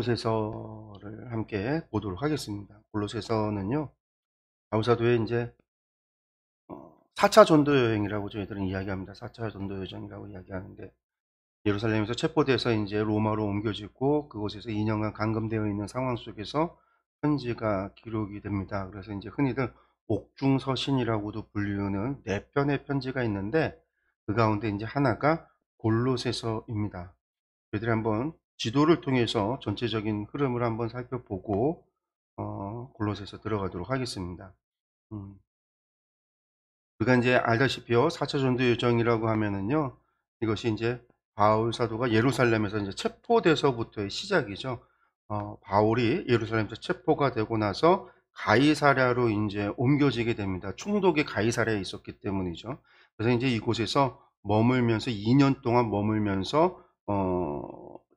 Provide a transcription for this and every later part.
골로새서를 함께 보도록 하겠습니다. 골로새서는요, 바울사도의 이제 4차 전도 여행이라고 저희들은 이야기합니다. 4차 전도 여정이라고 이야기하는데, 예루살렘에서 체포돼서 이제 로마로 옮겨지고 그곳에서 2년간 감금되어 있는 상황 속에서 편지가 기록이 됩니다. 그래서 이제 흔히들 옥중서신이라고도 불리는 4편의 편지가 있는데, 그 가운데 이제 하나가 골로새서입니다. 저희들이 한번 지도를 통해서 전체적인 흐름을 한번 살펴보고 골로새서 들어가도록 하겠습니다. 우리가 이제 알다시피요, 4차 전도 여정이라고 하면은요, 이것이 이제 바울 사도가 예루살렘에서 이제 체포돼서부터의 시작이죠. 바울이 예루살렘에서 체포가 되고 나서 가이사랴로 이제 옮겨지게 됩니다. 충독이 가이사랴에 있었기 때문이죠. 그래서 이제 이곳에서 머물면서 2년 동안 머물면서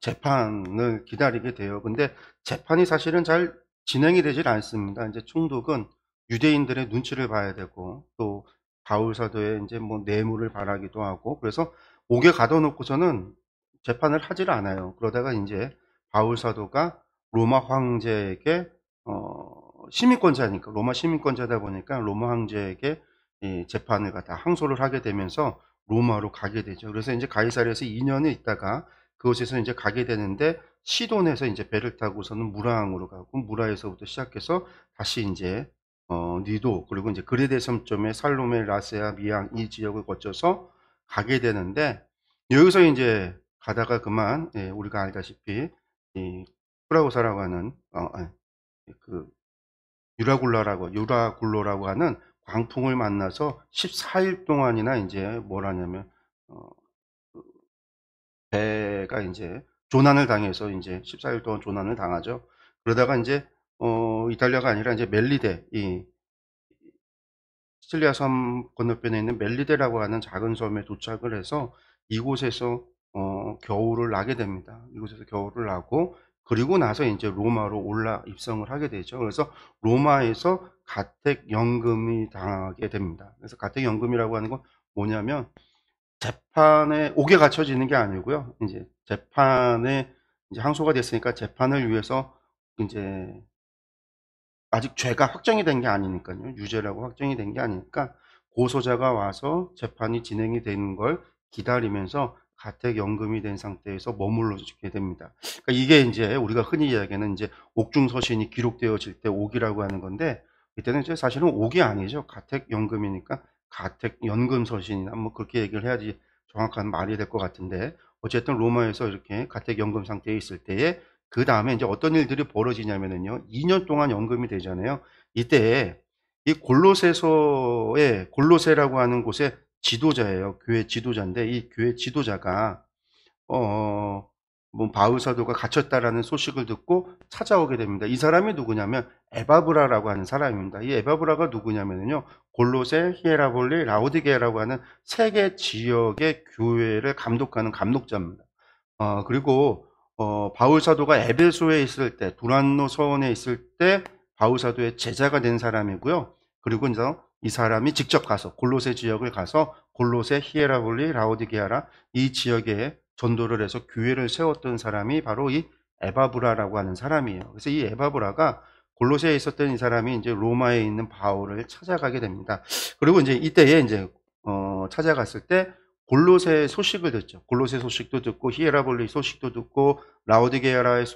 재판을 기다리게 돼요. 근데 재판이 사실은 잘 진행이 되질 않습니다. 이제 충독은 유대인들의 눈치를 봐야 되고, 또 바울 사도의 이제 뭐 뇌물을 바라기도 하고, 그래서 옥에 가둬놓고서는 재판을 하질 않아요. 그러다가 이제 바울 사도가 로마 황제에게 시민권자니까, 로마 시민권자다 보니까 로마 황제에게 이 재판을 갖다 항소를 하게 되면서 로마로 가게 되죠. 그래서 이제 가이사랴에서 2년을 있다가 그곳에서 이제 가게 되는데, 시돈에서 이제 배를 타고서는 무라항으로 가고, 무라에서부터 시작해서 다시 이제 니도, 그리고 이제 그레데 섬점의 살로메, 라세아, 미양 이 지역을 거쳐서 가게 되는데, 여기서 이제 가다가 그만, 우리가 알다시피 이 프라우사라고 하는 그 유라굴로라고 하는 광풍을 만나서 14일 동안이나 이제 뭘 하냐면 그 배가 이제 조난을 당해서 이제 14일 동안 조난을 당하죠. 그러다가 이제 이탈리아가 아니라 이제 멜리데, 이 시칠리아 섬 건너편에 있는 멜리데라고 하는 작은 섬에 도착을 해서 이곳에서 겨울을 나게 됩니다. 이곳에서 겨울을 나고, 그리고 나서 이제 로마로 입성을 하게 되죠. 그래서 로마에서 가택연금이 당하게 됩니다. 그래서 가택연금이라고 하는 건 뭐냐면, 재판에 옥에 갇혀지는 게 아니고요. 이제 재판에 이제 항소가 됐으니까 재판을 위해서 이제 아직 죄가 확정이 된 게 아니니까요. 유죄라고 확정이 된 게 아니니까 고소자가 와서 재판이 진행이 되는 걸 기다리면서 가택연금이 된 상태에서 머물러지게 됩니다. 그러니까 이게 이제 우리가 흔히 이야기하는 이제 옥중서신이 기록되어질 때 옥이라고 하는 건데, 이때는 이제 사실은 옥이 아니죠. 가택연금이니까 가택연금서신이나 뭐 그렇게 얘기를 해야지 정확한 말이 될 것 같은데, 어쨌든 로마에서 이렇게 가택연금 상태에 있을 때에 그 다음에 이제 어떤 일들이 벌어지냐면은요, 2년 동안 연금이 되잖아요. 이때 이 골로새라고 하는 곳의 지도자예요. 교회 지도자인데, 이 교회 지도자가 뭐 바울 사도가 갇혔다라는 소식을 듣고 찾아오게 됩니다. 이 사람이 누구냐면 에바브라라고 하는 사람입니다. 이 에바브라가 누구냐면요, 골로새, 히에라볼리, 라오디게라고 하는 세 개 지역의 교회를 감독하는 감독자입니다. 그리고 바울 사도가 에베소에 있을 때, 두란노 서원에 있을 때 바울 사도의 제자가 된 사람이고요. 그리고 이제 이 사람이 직접 가서 골로새 지역을 가서 골로새, 히에라볼리, 라오디게아라 이 지역에 전도를 해서 교회를 세웠던 사람이 바로 이 에바브라라고 하는 사람이에요. 그래서 이 에바브라가 골로새에 있었던 이 사람이 이제 로마에 있는 바울을 찾아가게 됩니다. 그리고 이제 이때에 이제 찾아갔을 때 골로새 소식을 듣죠. 골로새 소식도 듣고, 히에라볼리 소식도 듣고, 라우디아게라의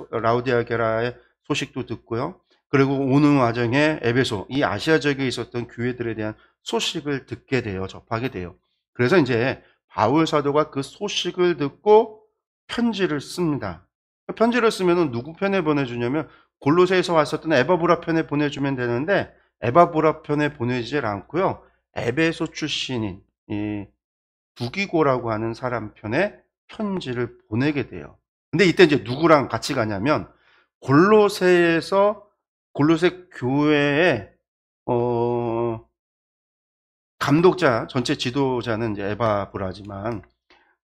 소식도 듣고요. 그리고 오는 와중에 에베소, 이 아시아 지역에 있었던 교회들에 대한 소식을 듣게 돼요. 접하게 돼요. 그래서 이제 바울 사도가 그 소식을 듣고 편지를 씁니다. 편지를 쓰면 누구 편에 보내주냐면 골로새에서 왔었던 에바브라 편에 보내주면 되는데, 에바브라 편에 보내질 않고요. 에베소 출신인 이 두기고라고 하는 사람 편에 편지를 보내게 돼요. 근데 이때 이제 누구랑 같이 가냐면 골로새 교회의 감독자, 전체 지도자는 이제 에바브라지만,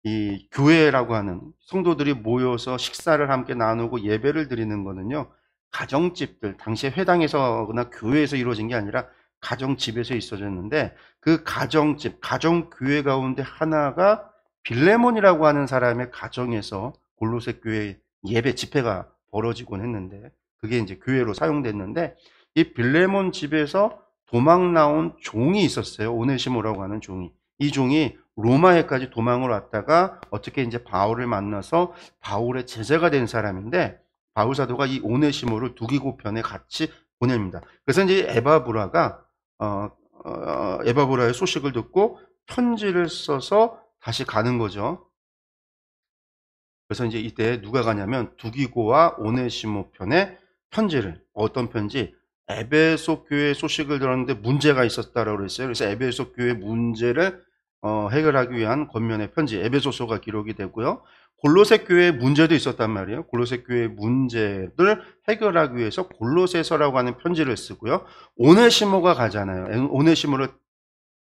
이 교회라고 하는 성도들이 모여서 식사를 함께 나누고 예배를 드리는 거는요, 가정집들, 당시에 회당에서나 교회에서 이루어진 게 아니라 가정집에서 있어졌는데, 그 가정집, 가정교회 가운데 하나가 빌레몬이라고 하는 사람의 가정에서 골로새 교회 예배 집회가 벌어지곤 했는데 그게 이제 교회로 사용됐는데 이 빌레몬 집에서 도망 나온 종이 있었어요. 오네시모라고 하는 종이. 이 종이 로마에까지 도망을 왔다가 어떻게 이제 바울을 만나서 바울의 제자가 된 사람인데 바울 사도가 이 오네시모를 두기고 편에 같이 보냅니다. 그래서 이제 에바브라가 에바브라의 소식을 듣고 편지를 써서 다시 가는 거죠. 그래서 이제 이때 누가 가냐면 두기고와 오네시모 편의 편지를 어떤 편지? 에베소 교회 소식을 들었는데 문제가 있었다라고 그랬어요. 그래서 에베소 교회 문제를 해결하기 위한 겉면의 편지 에베소서가 기록이 되고요. 골로새 교회 문제도 있었단 말이에요. 골로새 교회 문제를 해결하기 위해서 골로새서라고 하는 편지를 쓰고요. 오네시모가 가잖아요. 오네시모를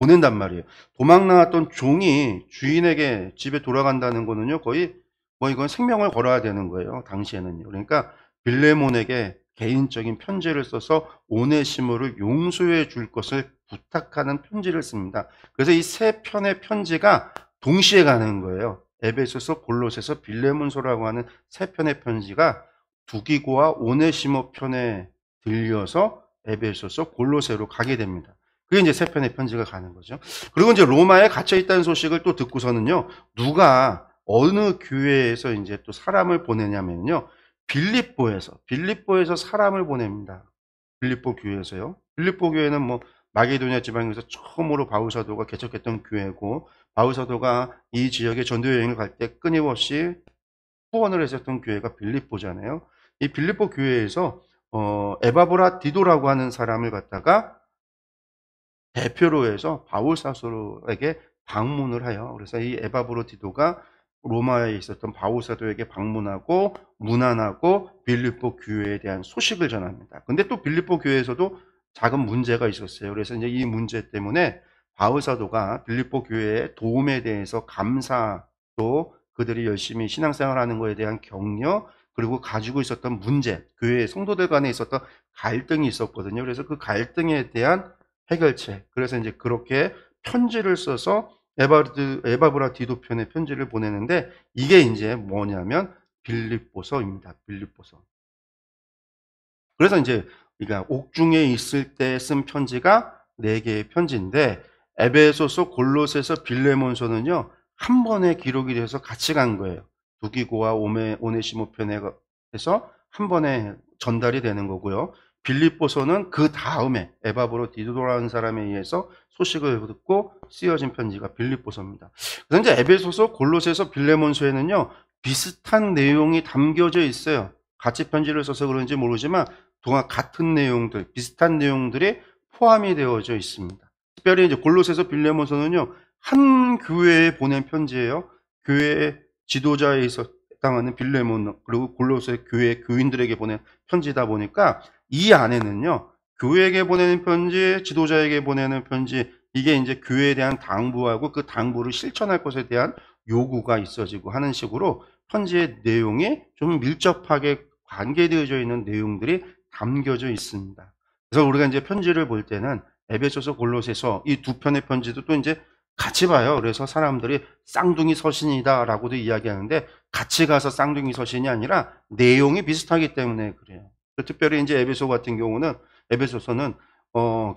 보낸단 말이에요. 도망 나왔던 종이 주인에게 집에 돌아간다는 거는요, 거의 뭐 이건 생명을 걸어야 되는 거예요. 당시에는요. 그러니까 빌레몬에게 개인적인 편지를 써서 오네시모를 용서해 줄 것을 부탁하는 편지를 씁니다. 그래서 이 세 편의 편지가 동시에 가는 거예요. 에베소서, 골로새서, 빌레몬서라고 하는 세 편의 편지가 두기고와 오네시모 편에 들려서 에베소서, 골로새로 가게 됩니다. 그게 이제 세 편의 편지가 가는 거죠. 그리고 이제 로마에 갇혀 있다는 소식을 또 듣고서는요, 누가 어느 교회에서 이제 또 사람을 보내냐면요, 빌립보에서 사람을 보냅니다. 빌립보 교회에서요. 빌립보 교회는 뭐 마게도냐 지방에서 처음으로 바울 사도가 개척했던 교회고, 바울 사도가 이 지역에 전도 여행을 갈 때 끊임없이 후원을 했었던 교회가 빌립보잖아요. 이 빌립보 교회에서 에바브라 디도라고 하는 사람을 갖다가 대표로 해서 바울 사도에게 방문을 해요. 그래서 이 에바브로디도가 로마에 있었던 바울 사도에게 방문하고 문안하고 빌립보 교회에 대한 소식을 전합니다. 근데 또 빌립보 교회에서도 작은 문제가 있었어요. 그래서 이제 이 문제 때문에 바울 사도가 빌립보 교회의 도움에 대해서 감사, 또 그들이 열심히 신앙생활하는 것에 대한 격려, 그리고 가지고 있었던 문제, 교회 성도들 간에 있었던 갈등이 있었거든요. 그래서 그 갈등에 대한 해결책. 그래서 이제 그렇게 편지를 써서 에바브라 디도 편의 편지를 보내는데 이게 이제 뭐냐면 빌립보서입니다. 빌립보서. 그래서 이제 그러니까 옥중에 있을 때 쓴 편지가 4개의 편지인데 에베소서, 골로새서, 빌레몬서는요. 한 번에 기록이 돼서 같이 간 거예요. 두기고와 오네시모 편에서 한 번에 전달이 되는 거고요. 빌립보서는 그 다음에 에바브로 디도라는 사람에 의해서 소식을 듣고 쓰여진 편지가 빌립보서입니다. 그래서 이제 에베소서, 골로새서, 빌레몬서에는요. 비슷한 내용이 담겨져 있어요. 같이 편지를 써서 그런지 모르지만 같은 내용들, 비슷한 내용들이 포함이 되어져 있습니다. 특별히 이제 골로새서, 빌레몬서는요, 한 교회에 보낸 편지예요. 교회의 지도자에 해당하는 빌레몬, 그리고 골로새 교회 교인들에게 보낸 편지다 보니까 이 안에는요, 교회에게 보내는 편지, 지도자에게 보내는 편지, 이게 이제 교회에 대한 당부하고 그 당부를 실천할 것에 대한 요구가 있어지고 하는 식으로 편지의 내용이 좀 밀접하게 관계되어져 있는 내용들이 담겨져 있습니다. 그래서 우리가 이제 편지를 볼 때는 에베소서, 골로새서 이 두 편의 편지도 또 이제 같이 봐요. 그래서 사람들이 쌍둥이 서신이다라고도 이야기하는데 같이 가서 쌍둥이 서신이 아니라 내용이 비슷하기 때문에 그래요. 특별히 이제 에베소 같은 경우는 에베소서는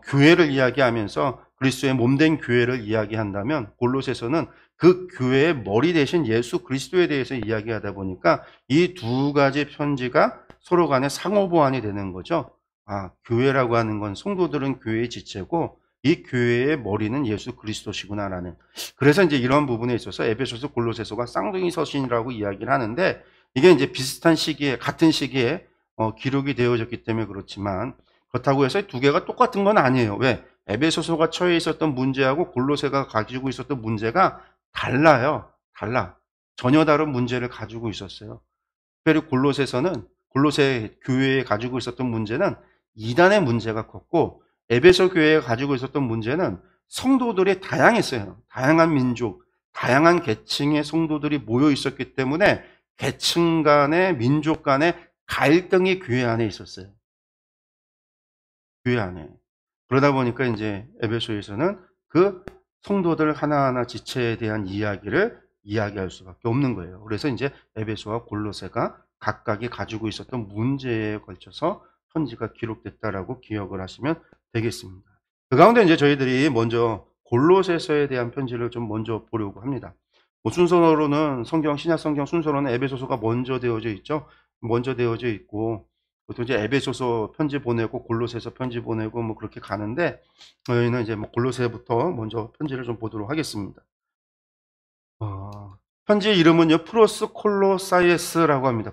교회를 이야기하면서 그리스도의 몸된 교회를 이야기한다면 골로새서는 그 교회의 머리 대신 예수 그리스도에 대해서 이야기하다 보니까 이 두 가지 편지가 서로 간에 상호 보완이 되는 거죠. 아, 교회라고 하는 건 성도들은 교회의 지체고 이 교회의 머리는 예수 그리스도시구나라는. 그래서 이제 이런 부분에 있어서 에베소서, 골로새서가 쌍둥이 서신이라고 이야기를 하는데 이게 이제 비슷한 시기에 같은 시기에 기록이 되어졌기 때문에 그렇지만 그렇다고 해서 두 개가 똑같은 건 아니에요. 왜? 에베소서가 처해 있었던 문제하고 골로새가 가지고 있었던 문제가 달라요. 달라. 전혀 다른 문제를 가지고 있었어요. 특별히 골로새 교회에 가지고 있었던 문제는 이단의 문제가 컸고 에베소 교회에 가지고 있었던 문제는 성도들이 다양했어요. 다양한 민족, 다양한 계층의 성도들이 모여 있었기 때문에 계층 간의 민족 간의 갈등이 교회 안에 있었어요. 교회 안에. 그러다 보니까 이제 에베소에서는 그 성도들 하나하나 지체에 대한 이야기를 이야기할 수밖에 없는 거예요. 그래서 이제 에베소와 골로새가 각각이 가지고 있었던 문제에 걸쳐서 편지가 기록됐다라고 기억을 하시면 되겠습니다. 그 가운데 이제 저희들이 먼저 골로새서에 대한 편지를 좀 먼저 보려고 합니다. 뭐 순서로는 신약 성경 순서로는 에베소서가 먼저 되어져 있죠. 먼저 되어져 있고 보통 이제 에베소서 편지 보내고 골로새서 편지 보내고 뭐 그렇게 가는데 저희는 이제 뭐 골로새부터 먼저 편지를 좀 보도록 하겠습니다. 편지의 이름은요, 프로스 콜로사이에스라고 합니다.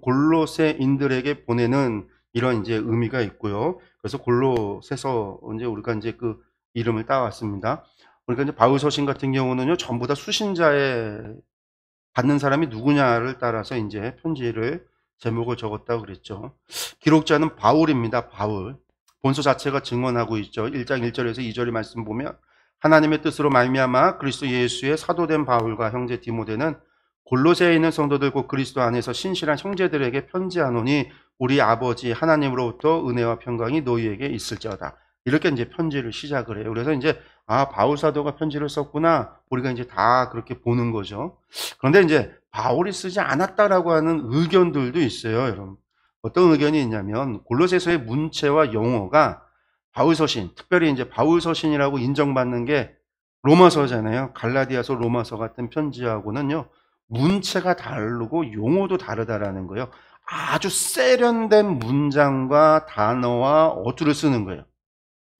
골로새인들에게 보내는 이런 이제 의미가 있고요. 그래서 골로새서 이제 우리가 이제 그 이름을 따왔습니다. 그러니까 이제 바울 서신 같은 경우는요, 전부 다 수신자의 받는 사람이 누구냐를 따라서 이제 편지를 제목을 적었다고 그랬죠. 기록자는 바울입니다. 바울. 본서 자체가 증언하고 있죠. 1장 1절에서 2절의 말씀 보면 하나님의 뜻으로 말미암아 그리스도 예수의 사도된 바울과 형제 디모데는 골로새에 있는 성도들 곧 그리스도 안에서 신실한 형제들에게 편지하노니 우리 아버지 하나님으로부터 은혜와 평강이 너희에게 있을지어다. 이렇게 이제 편지를 시작을 해요. 그래서 이제 바울 사도가 편지를 썼구나. 우리가 이제 다 그렇게 보는 거죠. 그런데 이제 바울이 쓰지 않았다라고 하는 의견들도 있어요, 여러분. 어떤 의견이 있냐면 골로새서의 문체와 용어가 바울 서신, 특별히 이제 바울 서신이라고 인정받는 게 로마서잖아요. 갈라디아서, 로마서 같은 편지하고는요, 문체가 다르고 용어도 다르다라는 거예요. 아주 세련된 문장과 단어와 어투를 쓰는 거예요.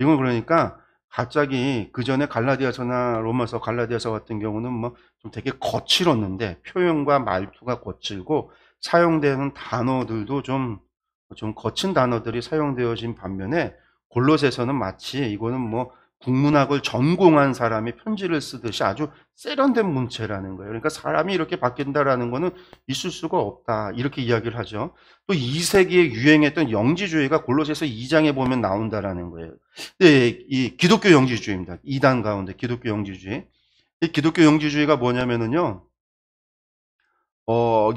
이건 그러니까 갑자기 그 전에 갈라디아서나 로마서, 갈라디아서 같은 경우는 뭐 좀 되게 거칠었는데 표현과 말투가 거칠고 사용되는 단어들도 좀 거친 단어들이 사용되어진 반면에 골로새서는 마치 이거는 뭐 국문학을 전공한 사람이 편지를 쓰듯이 아주 세련된 문체라는 거예요. 그러니까 사람이 이렇게 바뀐다라는 거는 있을 수가 없다. 이렇게 이야기를 하죠. 또 2세기에 유행했던 영지주의가 골로새서 2장에 보면 나온다라는 거예요. 네, 이 기독교 영지주의입니다. 2단 가운데 기독교 영지주의. 이 기독교 영지주의가 뭐냐면은요,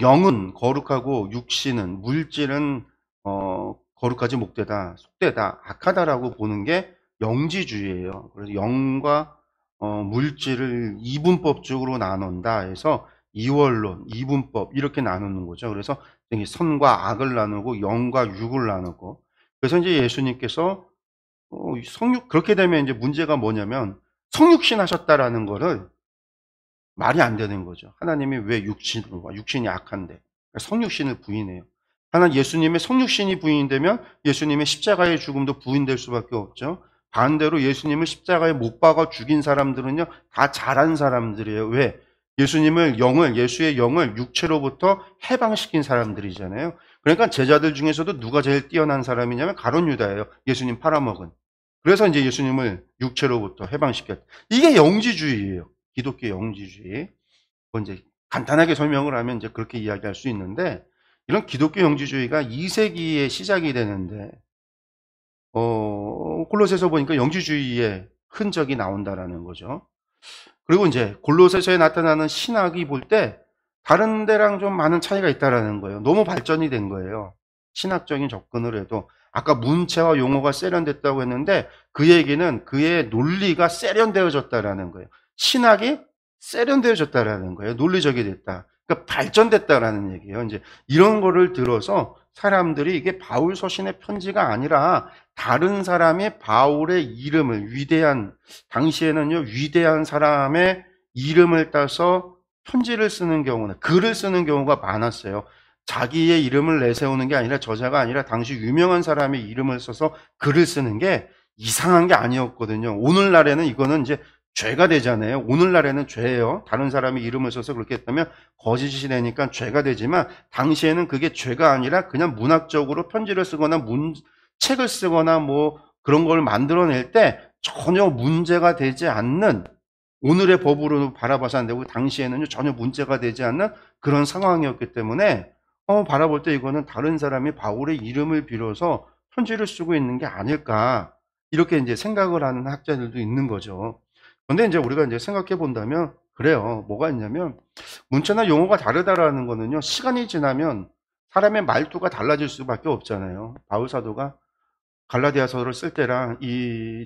영은 거룩하고 육신은, 물질은, 거룩하지 못되다, 속되다, 악하다라고 보는 게 영지주의예요. 그래서 영과 물질을 이분법적으로 나눈다 해서 이원론, 이분법 이렇게 나누는 거죠. 그래서 선과 악을 나누고 영과 육을 나누고 그래서 이제 예수님께서 그렇게 되면 이제 문제가 뭐냐면 성육신 하셨다라는 거를 말이 안 되는 거죠. 하나님이 왜 육신으로 와? 육신이 악한데. 성육신을 부인해요. 예수님의 성육신이 부인되면 예수님의 십자가의 죽음도 부인될 수밖에 없죠. 반대로 예수님을 십자가에 못 박아 죽인 사람들은요, 다 잘한 사람들이에요. 왜? 예수의 영을 육체로부터 해방시킨 사람들이잖아요. 그러니까 제자들 중에서도 누가 제일 뛰어난 사람이냐면 가룟 유다예요. 예수님 팔아먹은. 그래서 이제 예수님을 육체로부터 해방시켰다. 이게 영지주의예요. 기독교 영지주의. 그건 이제 간단하게 설명을 하면 이제 그렇게 이야기할 수 있는데, 이런 기독교 영지주의가 2세기에 시작이 되는데, 골로새서 보니까 영지주의의 흔적이 나온다라는 거죠. 그리고 이제 골로새서에 나타나는 신학이 볼 때 다른 데랑 좀 많은 차이가 있다라는 거예요. 너무 발전이 된 거예요. 신학적인 접근을 해도 아까 문체와 용어가 세련됐다고 했는데 그 얘기는 그의 논리가 세련되어졌다라는 거예요. 신학이 세련되어졌다라는 거예요. 논리적이 됐다. 그러니까 발전됐다라는 얘기예요. 이제 이런 거를 들어서 사람들이 이게 바울 서신의 편지가 아니라 다른 사람의 바울의 이름을 당시에는요, 위대한 사람의 이름을 따서 편지를 쓰는 경우는, 글을 쓰는 경우가 많았어요. 자기의 이름을 내세우는 게 아니라, 저자가 아니라 당시 유명한 사람의 이름을 써서 글을 쓰는 게 이상한 게 아니었거든요. 오늘날에는 이거는 이제 죄가 되잖아요. 오늘날에는 죄예요. 다른 사람의 이름을 써서 그렇게 했다면 거짓이 되니까 죄가 되지만, 당시에는 그게 죄가 아니라 그냥 문학적으로 편지를 쓰거나 책을 쓰거나 뭐 그런 걸 만들어낼 때 전혀 문제가 되지 않는, 오늘의 법으로 바라봐서 안 되고 당시에는 전혀 문제가 되지 않는 그런 상황이었기 때문에 바라볼 때 이거는 다른 사람이 바울의 이름을 빌어서 편지를 쓰고 있는 게 아닐까, 이렇게 이제 생각을 하는 학자들도 있는 거죠. 그런데 이제 우리가 이제 생각해 본다면 그래요. 뭐가 있냐면 문체나 용어가 다르다라는 거는요, 시간이 지나면 사람의 말투가 달라질 수밖에 없잖아요. 바울 사도가 갈라디아서를 쓸 때랑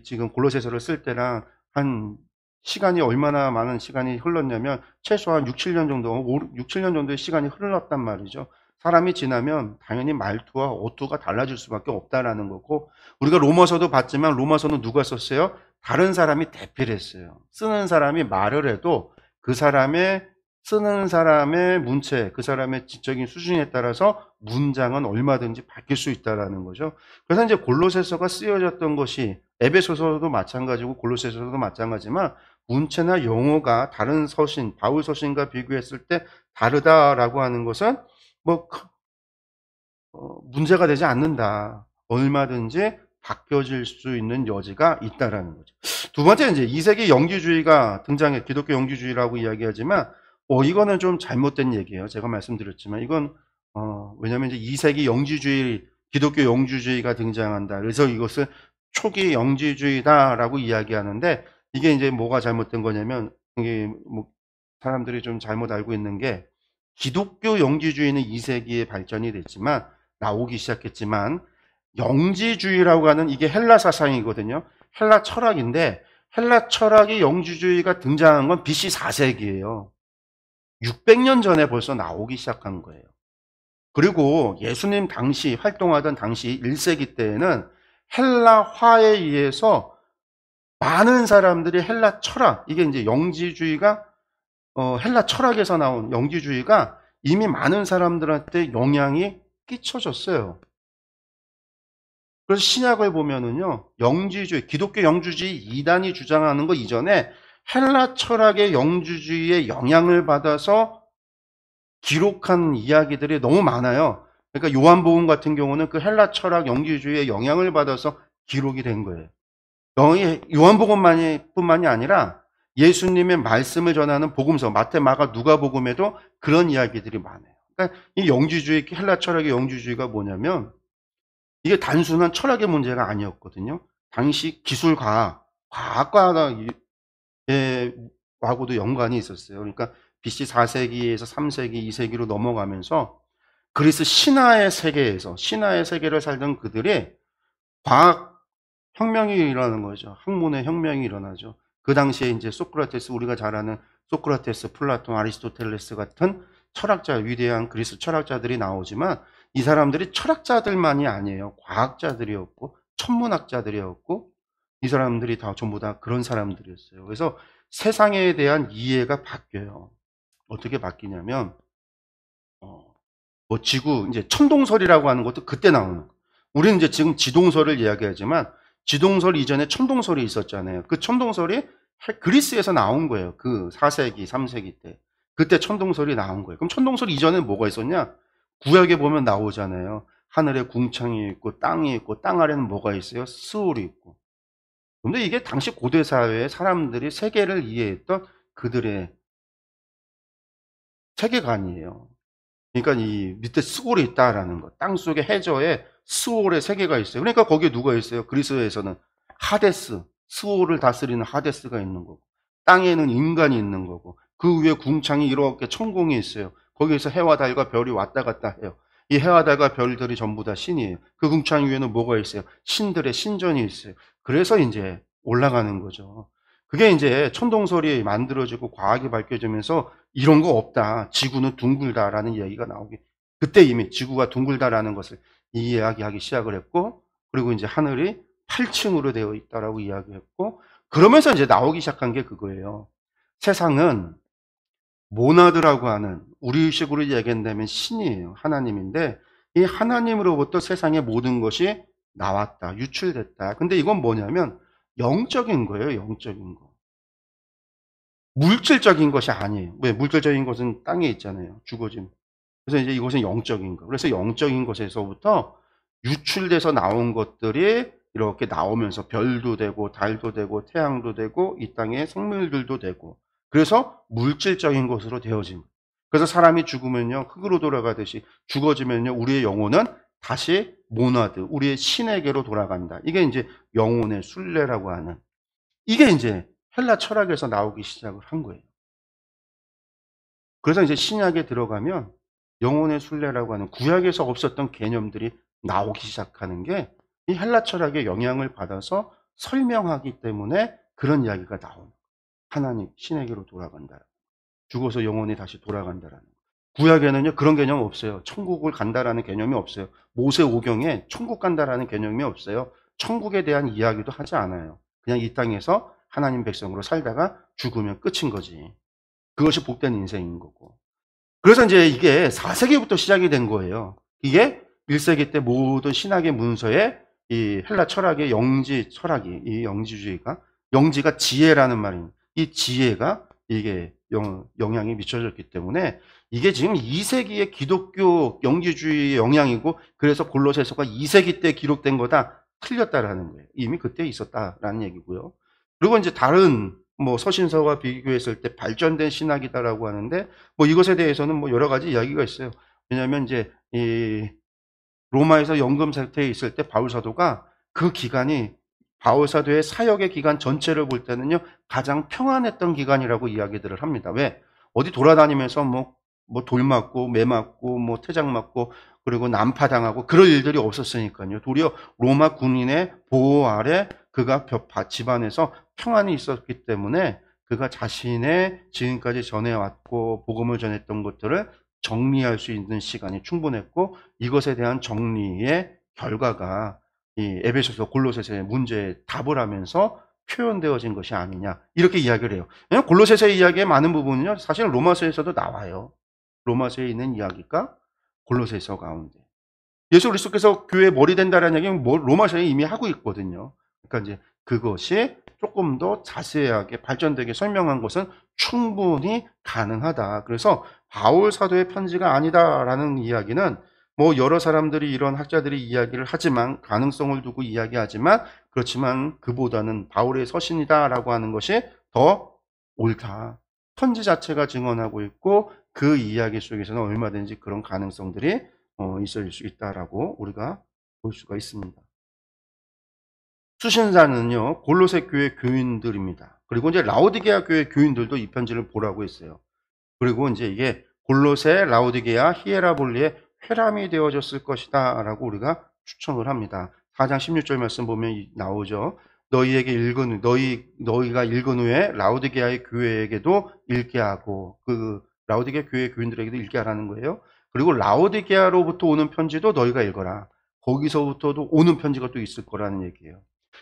지금 골로새서를 쓸 때랑 한 시간이 얼마나 많은 시간이 흘렀냐면 최소한 6, 7년 정도의 시간이 흘렀단 말이죠. 사람이 지나면 당연히 말투와 어투가 달라질 수밖에 없다라는 거고, 우리가 로마서도 봤지만 로마서는 누가 썼어요? 다른 사람이 대필 했어요. 쓰는 사람이 말을 해도 그 사람의 쓰는 사람의 문체, 그 사람의 지적인 수준에 따라서 문장은 얼마든지 바뀔 수 있다라는 거죠. 그래서 이제 골로새서가 쓰여졌던 것이 에베소서도 마찬가지고 골로새서도 마찬가지지만 문체나 용어가 다른 서신, 바울 서신과 비교했을 때 다르다라고 하는 것은 뭐 문제가 되지 않는다. 얼마든지 바뀌어질 수 있는 여지가 있다라는 거죠. 두 번째 이제 2세기 영지주의가 등장해 기독교 영지주의라고 이야기하지만 이거는 좀 잘못된 얘기예요. 제가 말씀드렸지만 이건 왜냐하면 이제 2세기 영지주의 기독교 영지주의가 등장한다. 그래서 이것을 초기 영지주의다라고 이야기하는데 이게 이제 뭐가 잘못된 거냐면 이게 뭐 사람들이 좀 잘못 알고 있는 게 기독교 영지주의는 2세기에 발전이 됐지만 나오기 시작했지만 영지주의라고 하는 이게 헬라 사상이거든요. 헬라 철학인데 헬라 철학의 영지주의가 등장한 건 BC 4세기예요. 600년 전에 벌써 나오기 시작한 거예요. 그리고 예수님 당시 활동하던 당시 1세기 때에는 헬라화에 의해서 많은 사람들이 헬라 철학, 이게 이제 영지주의가 헬라 철학에서 나온 영지주의가 이미 많은 사람들한테 영향이 끼쳐졌어요. 그래서 신약을 보면은요, 영지주의, 기독교 영지주의 이단이 주장하는 거 이전에 헬라 철학의 영지주의에 영향을 받아서 기록한 이야기들이 너무 많아요. 그러니까 요한복음 같은 경우는 그 헬라 철학 영지주의에 영향을 받아서 기록이 된 거예요. 요한복음뿐만이 아니라 예수님의 말씀을 전하는 복음서, 마태, 마가, 누가복음에도 그런 이야기들이 많아요. 그러니까 이 영지주의, 헬라 철학의 영지주의가 뭐냐면 이게 단순한 철학의 문제가 아니었거든요. 당시 기술과학, 과학과하고도 연관이 있었어요. 그러니까 BC 4세기에서 3세기, 2세기로 넘어가면서 그리스 신화의 세계에서 신화의 세계를 살던 그들이 과학 혁명이 일어나는 거죠. 학문의 혁명이 일어나죠. 그 당시에 이제 소크라테스, 우리가 잘 아는 소크라테스, 플라톤, 아리스토텔레스 같은 철학자, 위대한 그리스 철학자들이 나오지만 이 사람들이 철학자들만이 아니에요. 과학자들이었고 천문학자들이었고 이 사람들이 다 전부 다 그런 사람들이었어요. 그래서 세상에 대한 이해가 바뀌어요. 어떻게 바뀌냐면 뭐 지구 이제 천동설이라고 하는 것도 그때 나오는 거예요. 우리는 이제 지금 지동설을 이야기하지만 지동설 이전에 천동설이 있었잖아요. 그 천동설이 그리스에서 나온 거예요. 그 4세기, 3세기 때. 그때 천동설이 나온 거예요. 그럼 천동설 이전에 뭐가 있었냐? 구약에 보면 나오잖아요. 하늘에 궁창이 있고 땅이 있고 땅 아래는 뭐가 있어요? 스올이 있고. 근데 이게 당시 고대 사회의 사람들이 세계를 이해했던 그들의 세계관이에요. 그러니까 이 밑에 스올이 있다라는 거. 땅 속의 해저에 스올의 세계가 있어요. 그러니까 거기에 누가 있어요? 그리스에서는 하데스, 스올을 다스리는 하데스가 있는 거고, 땅에는 인간이 있는 거고, 그 위에 궁창이 이렇게 천공이 있어요. 거기에서 해와 달과 별이 왔다 갔다 해요. 이 해와 달과 별들이 전부 다 신이에요. 그 궁창 위에는 뭐가 있어요? 신들의 신전이 있어요. 그래서 이제 올라가는 거죠. 그게 이제 천동설이 만들어지고 과학이 밝혀지면서 이런 거 없다. 지구는 둥글다라는 이야기가 나오기. 그때 이미 지구가 둥글다라는 것을 이야기하기 시작을 했고, 그리고 이제 하늘이 8층으로 되어 있다라고 이야기했고, 그러면서 이제 나오기 시작한 게 그거예요. 세상은 모나드라고 하는 우리식으로 이야기한다면 신이에요. 하나님인데 이 하나님으로부터 세상의 모든 것이 나왔다. 유출됐다. 근데 이건 뭐냐면 영적인 거예요. 영적인 거. 물질적인 것이 아니에요. 왜? 물질적인 것은 땅에 있잖아요. 주거짐. 그래서 이제 이것은 영적인 거. 그래서 영적인 것에서부터 유출돼서 나온 것들이 이렇게 나오면서 별도 되고 달도 되고 태양도 되고 이 땅의 생물들도 되고 그래서 물질적인 것으로 되어진 거예요. 그래서 사람이 죽으면요 흙으로 돌아가듯이 죽어지면요 우리의 영혼은 다시 모나드, 우리의 신에게로 돌아간다. 이게 이제 영혼의 순례라고 하는 이게 이제 헬라 철학에서 나오기 시작을 한 거예요. 그래서 이제 신약에 들어가면 영혼의 순례라고 하는 구약에서 없었던 개념들이 나오기 시작하는 게 이 헬라 철학의 영향을 받아서 설명하기 때문에 그런 이야기가 나오는 거예요. 하나님, 신에게로 돌아간다. 죽어서 영혼이 다시 돌아간다라는 거예요. 구약에는요, 그런 개념 없어요. 천국을 간다라는 개념이 없어요. 모세 오경에 천국 간다라는 개념이 없어요. 천국에 대한 이야기도 하지 않아요. 그냥 이 땅에서 하나님 백성으로 살다가 죽으면 끝인 거지. 그것이 복된 인생인 거고. 그래서 이제 이게 4세기부터 시작이 된 거예요. 이게 1세기 때 모든 신학의 문서에 이 헬라 철학의 영지 철학이, 이 영지주의가, 영지가 지혜라는 말입니다. 이 지혜가 이게 영향이 미쳐졌기 때문에 이게 지금 2세기의 기독교 영지주의의 영향이고, 그래서 골로새서가 2세기 때 기록된 거다, 틀렸다라는 거예요. 이미 그때 있었다라는 얘기고요. 그리고 이제 다른 뭐 서신서와 비교했을 때 발전된 신학이다라고 하는데, 뭐 이것에 대해서는 뭐 여러 가지 이야기가 있어요. 왜냐하면 이제 이 로마에서 연금 상태에 있을 때 바울 사도가 그 기간이 바울 사도의 사역의 기간 전체를 볼 때는요, 가장 평안했던 기간이라고 이야기들을 합니다. 왜? 어디 돌아다니면서 뭐 돌 맞고 매 맞고 뭐 태장 맞고 그리고 난파당하고 그럴 일들이 없었으니까요. 도리어 로마 군인의 보호 아래 그가 집안에서 평안이 있었기 때문에 그가 자신의 지금까지 전해왔고 복음을 전했던 것들을 정리할 수 있는 시간이 충분했고, 이것에 대한 정리의 결과가 이 에베소서 골로새서의 문제에 답을 하면서 표현되어진 것이 아니냐, 이렇게 이야기를 해요. 왜냐하면 골로새서의 이야기의 많은 부분은요, 사실 로마서에서도 나와요. 로마서에 있는 이야기가 골로새서 가운데, 예수 그리스도께서 교회의 머리 된다라는 얘기는 뭐 로마서에 이미 하고 있거든요. 그러니까 이제 그것이 조금 더 자세하게 발전되게 설명한 것은 충분히 가능하다. 그래서 바울 사도의 편지가 아니다라는 이야기는 뭐 여러 사람들이, 이런 학자들이 이야기를 하지만, 가능성을 두고 이야기하지만, 그렇지만 그보다는 바울의 서신이다라고 하는 것이 더 옳다. 편지 자체가 증언하고 있고 그 이야기 속에서는 얼마든지 그런 가능성들이 있을 수 있다라고 우리가 볼 수가 있습니다. 수신자는요, 골로새 교회 교인들입니다. 그리고 이제 라오디게아 교회 교인들도 이 편지를 보라고 했어요. 그리고 이제 이게 골로새, 라오디게아, 히에라볼리의 회람이 되어졌을 것이다 라고 우리가 추정을 합니다. 4장 16절 말씀 보면 나오죠. 너희가 읽은 후에 라오디게아의 교회에게도 읽게 하고, 그 라오디게아 교회 교인들에게도 읽게 하라는 거예요. 그리고 라오디게아로부터 오는 편지도 너희가 읽어라. 거기서부터도 오는 편지가 또 있을 거라는 얘기예요.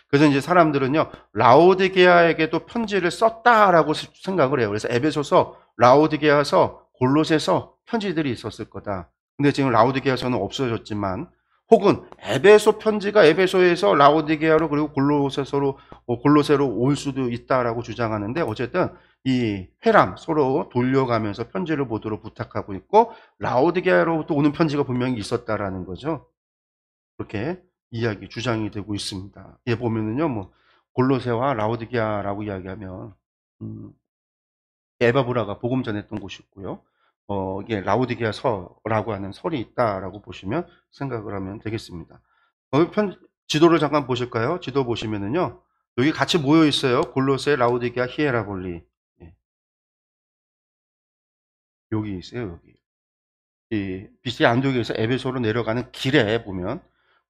그래서 이제 사람들은요, 라오디게아에게도 편지를 썼다라고 생각을 해요. 그래서 에베소서, 라오디게아서, 골로새서 편지들이 있었을 거다. 근데 지금 라오디게아서는 없어졌지만, 혹은 에베소 편지가 에베소에서 라오디게아로 그리고 골로새로 올 수도 있다라고 주장하는데, 어쨌든 이 회람, 서로 돌려가면서 편지를 보도록 부탁하고 있고, 라오디게아로부터 오는 편지가 분명히 있었다라는 거죠. 그렇게 주장이 되고 있습니다. 예, 보면은요, 뭐 골로새와 라오디게아라고 이야기하면 에바브라가 복음 전했던 곳이 있고요. 이게 라오디게아서라고 하는 설이 있다라고 보시면, 생각을 하면 되겠습니다. 지도를 잠깐 보실까요? 지도 보시면은요, 여기 같이 모여 있어요. 골로새, 라오디게아, 히에라볼리. 예, 여기 있어요. 여기. 이 BC 안디옥에서 에베소로 내려가는 길에 보면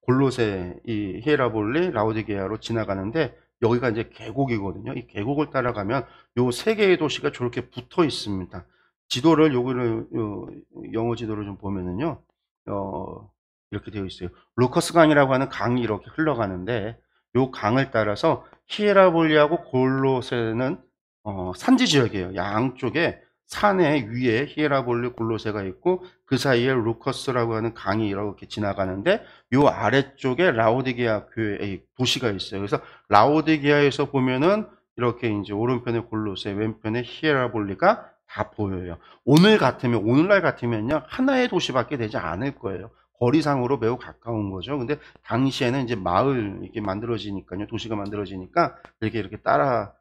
골로새, 이 히에라볼리, 라오디게아로 지나가는데, 여기가 이제 계곡이거든요. 이 계곡을 따라가면 요 세 개의 도시가 저렇게 붙어 있습니다. 지도를 영어 지도를 좀 보면은요, 이렇게 되어 있어요. 루커스 강이라고 하는 강이 이렇게 흘러가는데, 요 강을 따라서 히에라볼리하고 골로새는 산지 지역이에요. 양쪽에 산의 위에 히에라볼리, 골로새가 있고 그 사이에 루커스라고 하는 강이 이렇게 지나가는데, 요 아래쪽에 라오디게아 교회의 도시가 있어요. 그래서 라오디게아에서 보면은 이렇게 이제 오른편에 골로새, 왼편에 히에라볼리가 다 보여요. 오늘날 같으면요, 하나의 도시밖에 되지 않을 거예요. 거리상으로 매우 가까운 거죠. 근데 당시에는 이제 마을 이렇게 만들어지니까요, 도시가 만들어지니까 이렇게 따라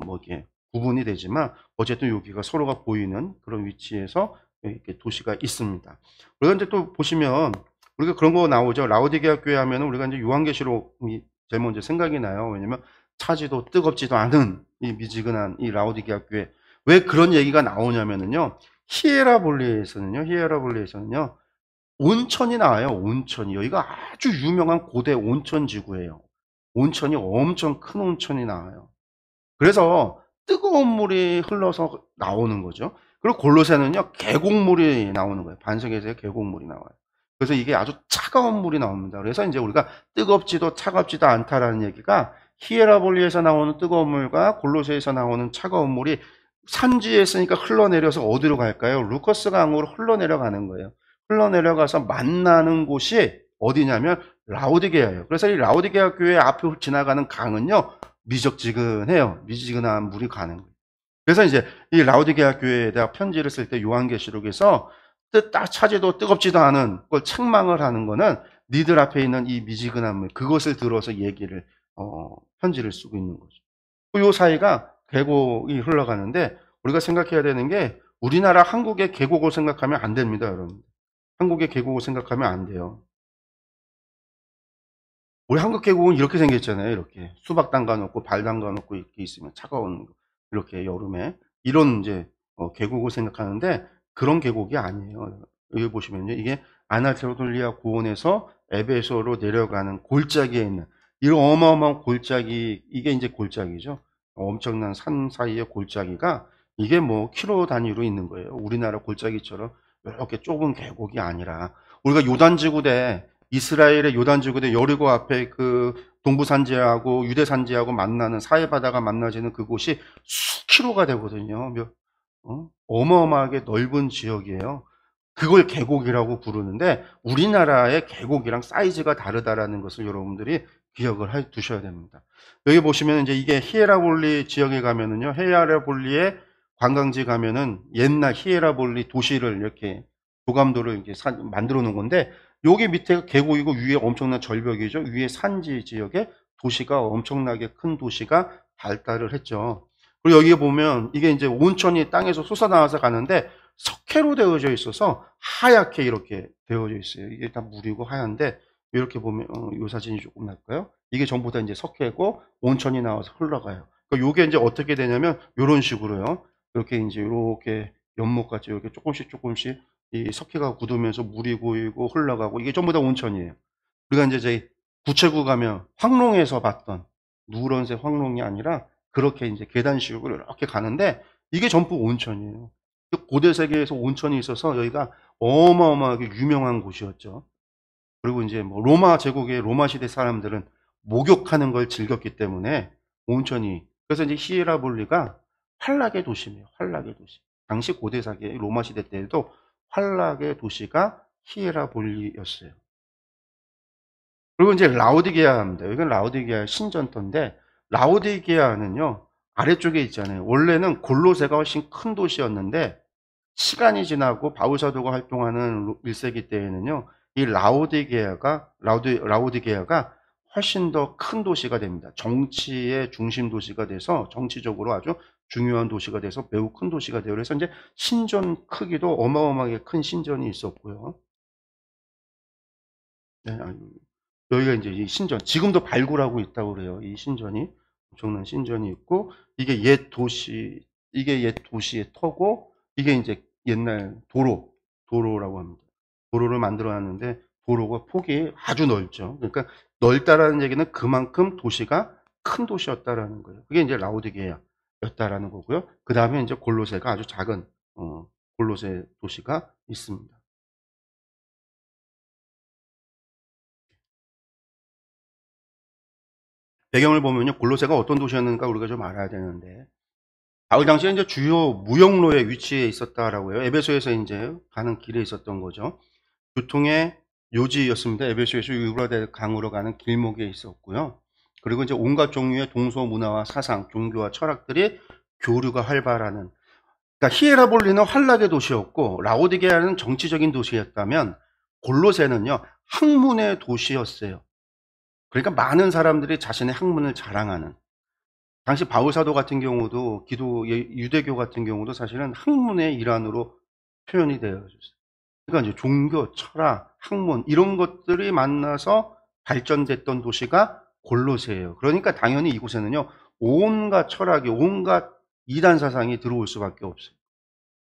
이렇게 구분이 되지만, 어쨌든 여기가 서로가 보이는 그런 위치에서 이렇게 도시가 있습니다. 우리가 이제 또 보시면 우리가 그런 거 나오죠. 라오디게아 교회 하면은 우리가 이제 요한계시록이 제일 먼저 생각이 나요. 왜냐면 차지도 뜨겁지도 않은 이 미지근한 이 라오디게아 교회. 왜 그런 얘기가 나오냐면은요, 히에라볼리에서는요 온천이 나와요. 온천이. 여기가 아주 유명한 고대 온천 지구예요. 온천이 엄청 큰 온천이 나와요. 그래서 뜨거운 물이 흘러서 나오는 거죠. 그리고 골로새는요, 계곡물이 나오는 거예요. 반석에서 계곡물이 나와요. 그래서 이게 아주 차가운 물이 나옵니다. 그래서 이제 우리가 뜨겁지도 차갑지도 않다라는 얘기가 히에라볼리에서 나오는 뜨거운 물과 골로새에서 나오는 차가운 물이 산지에 있으니까 흘러내려서 어디로 갈까요? 루커스 강으로 흘러내려가는 거예요. 흘러내려가서 만나는 곳이 어디냐면 라오디게아예요. 그래서 이 라오디게아 교회 앞에 지나가는 강은요, 미적지근해요. 미지근한 물이 가는 거예요. 그래서 이제 이 라오디게아 교회에다 편지를 쓸 때 요한계시록에서 차지도 뜨겁지도 않은 걸 책망을 하는 거는 니들 앞에 있는 이 미지근한 물, 그것을 들어서 얘기를 편지를 쓰고 있는 거죠. 요 사이가 계곡이 흘러가는데 우리가 생각해야 되는 게 우리나라 한국의 계곡을 생각하면 안 됩니다, 여러분. 한국의 계곡을 생각하면 안 돼요. 우리 한국 계곡은 이렇게 생겼잖아요. 이렇게 수박 담가 놓고 발 담가 놓고 이렇게 있으면 차가운 거. 이렇게 여름에 이런 이제 계곡을 생각하는데 그런 계곡이 아니에요. 여기 보시면요. 이게 아나토리아 고원에서 에베소로 내려가는 골짜기에 있는 이런 어마어마한 골짜기, 이게 이제 골짜기죠. 엄청난 산 사이의 골짜기가 이게 뭐 킬로 단위로 있는 거예요. 우리나라 골짜기처럼 이렇게 좁은 계곡이 아니라 우리가 요단지구대, 이스라엘의 요단지구대 여리고 앞에 그 동부산지하고 유대산지하고 만나는 사해바다가 만나지는 그곳이 수킬로가 되거든요. 어마어마하게 넓은 지역이에요. 그걸 계곡이라고 부르는데 우리나라의 계곡이랑 사이즈가 다르다라는 것을 여러분들이 기억을 해 두셔야 됩니다. 여기 보시면 이제 이게 히에라볼리 지역에 가면은요, 히에라볼리의 관광지 가면은 옛날 히에라볼리 도시를 이렇게 도감도를 이렇게 만들어 놓은 건데 여기 밑에가 계곡이고 위에 엄청난 절벽이죠. 위에 산지 지역에 도시가 엄청나게 큰 도시가 발달을 했죠. 그리고 여기 보면 이게 이제 온천이 땅에서 솟아나와서 가는데 석회로 되어져 있어서 하얗게 이렇게 되어져 있어요. 이게 다 물이고 하얀데 이렇게 보면 이 사진이 조금 날까요? 이게 전부 다 이제 석회고 온천이 나와서 흘러가요. 그러니까 요게 이제 어떻게 되냐면 이런 식으로요. 이렇게 이제 이렇게 연못같이 이렇게 조금씩 이 석회가 굳으면서 물이 고이고 흘러가고 이게 전부 다 온천이에요. 우리가 이제 저희 구체구 가면 황롱에서 봤던 누런색 황롱이 아니라 그렇게 이제 계단식으로 이렇게 가는데 이게 전부 온천이에요. 고대 세계에서 온천이 있어서 여기가 어마어마하게 유명한 곳이었죠. 그리고 이제 뭐 로마 제국의 로마 시대 사람들은 목욕하는 걸 즐겼기 때문에 온천이, 그래서 이제 히에라볼리가 환락의 도시예요. 환락의 도시. 당시 고대 세계 로마 시대 때에도 환락의 도시가 히에라볼리였어요. 그리고 이제 라오디게아입니다. 이건 라오디게아 신전터인데 라오디게아는요 아래쪽에 있잖아요. 원래는 골로새가 훨씬 큰 도시였는데 시간이 지나고 바울 사도가 활동하는 1세기 때에는요 이 라오디게아가 훨씬 더 큰 도시가 됩니다. 정치의 중심 도시가 돼서 정치적으로 아주 중요한 도시가 돼서 매우 큰 도시가 돼요. 그래서 이제 신전 크기도 어마어마하게 큰 신전이 있었고요. 네, 여기가 이제 이 신전, 지금도 발굴하고 있다고 그래요. 이 신전이 엄청난 신전이 있고 이게 옛 도시의 터고 이게 이제 옛날 도로라고 합니다. 도로를 만들어 놨는데 도로가 폭이 아주 넓죠. 그러니까 넓다라는 얘기는 그만큼 도시가 큰 도시였다라는 거예요. 그게 이제 라오디게아였다라는 거고요. 그 다음에 이제 골로새가 아주 작은 골로새 도시가 있습니다. 배경을 보면요, 골로새가 어떤 도시였는가 우리가 좀 알아야 되는데, 바울 당시에 이제 주요 무역로에 위치해 있었다라고 해요. 에베소에서 이제 가는 길에 있었던 거죠. 교통의 요지였습니다. 에베소에서 유브라데 강으로 가는 길목에 있었고요. 그리고 이제 온갖 종류의 동서 문화와 사상, 종교와 철학들이 교류가 활발하는. 그러니까 히에라볼리는 환락의 도시였고 라오디게아는 정치적인 도시였다면 골로새는요 학문의 도시였어요. 그러니까 많은 사람들이 자신의 학문을 자랑하는. 당시 바울 사도 같은 경우도 유대교 같은 경우도 사실은 학문의 일환으로 표현이 되어 있어요. 그러니까 이제 종교, 철학, 학문 이런 것들이 만나서 발전됐던 도시가 골로새예요. 그러니까 당연히 이곳에는요 온갖 철학이, 온갖 이단 사상이 들어올 수밖에 없어요.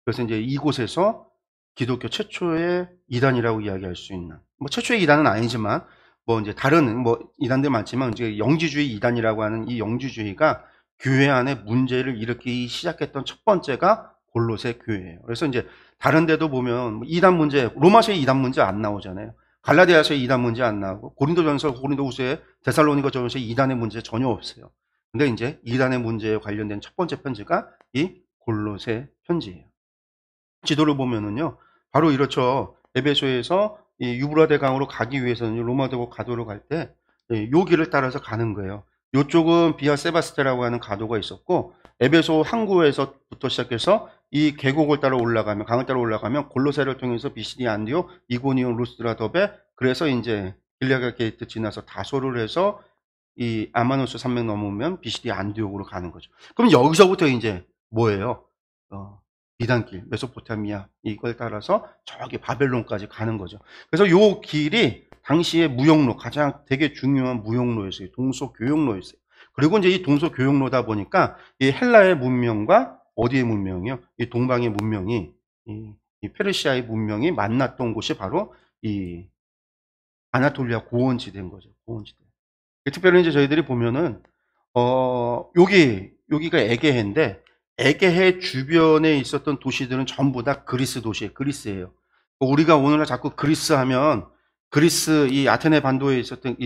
그래서 이제 이곳에서 기독교 최초의 이단이라고 이야기할 수 있는, 뭐 최초의 이단은 아니지만 뭐 이제 다른 뭐 이단들 많지만 이제 영지주의 이단이라고 하는 이 영지주의가 교회 안에 문제를 일으키기 시작했던 첫 번째가 골로새 교회예요. 그래서 이제 다른 데도 보면 이단 문제, 로마서에 이단 문제 안 나오잖아요. 갈라디아서에 이단 문제 안 나오고 고린도전서, 고린도후서에, 데살로니가전서에 이단의 문제 전혀 없어요. 근데 이제 이단의 문제에 관련된 첫 번째 편지가 이 골로새 편지예요. 지도를 보면은요, 바로 이렇죠. 에베소에서 이 유브라데 강으로 가기 위해서는 로마도 가도로 갈 때 요 길을 따라서 가는 거예요. 요쪽은 비아 세바스테라고 하는 가도가 있었고, 에베소 항구에서부터 시작해서 이 계곡을 따라 올라가면, 강을 따라 올라가면 골로새를 통해서 비시디 안디오, 이고니온, 루스드라, 더베, 그래서 이제 길리아가 게이트 지나서 다소를 해서 이 아마누스 산맥 넘으면 비시디 안디옥으로 가는 거죠. 그럼 여기서부터 이제 뭐예요? 이단길, 메소포타미아 이걸 따라서 저기 바벨론까지 가는 거죠. 그래서 요 길이 당시의 무역로, 가장 되게 중요한 무역로였어요. 동서교역로였어요. 그리고 이제 이 동서교역로다 보니까 이 헬라의 문명과 어디의 문명이요? 이 동방의 문명이, 이 페르시아의 문명이 만났던 곳이 바로 이 아나톨리아 고원지대인 거죠. 고원지대. 특별히 이제 저희들이 보면은 여기가 에게해인데, 에게해 주변에 있었던 도시들은 전부 다 그리스 도시예요. 그리스예요. 우리가 오늘날 자꾸 그리스 하면, 그리스 이 아테네 반도에 있었던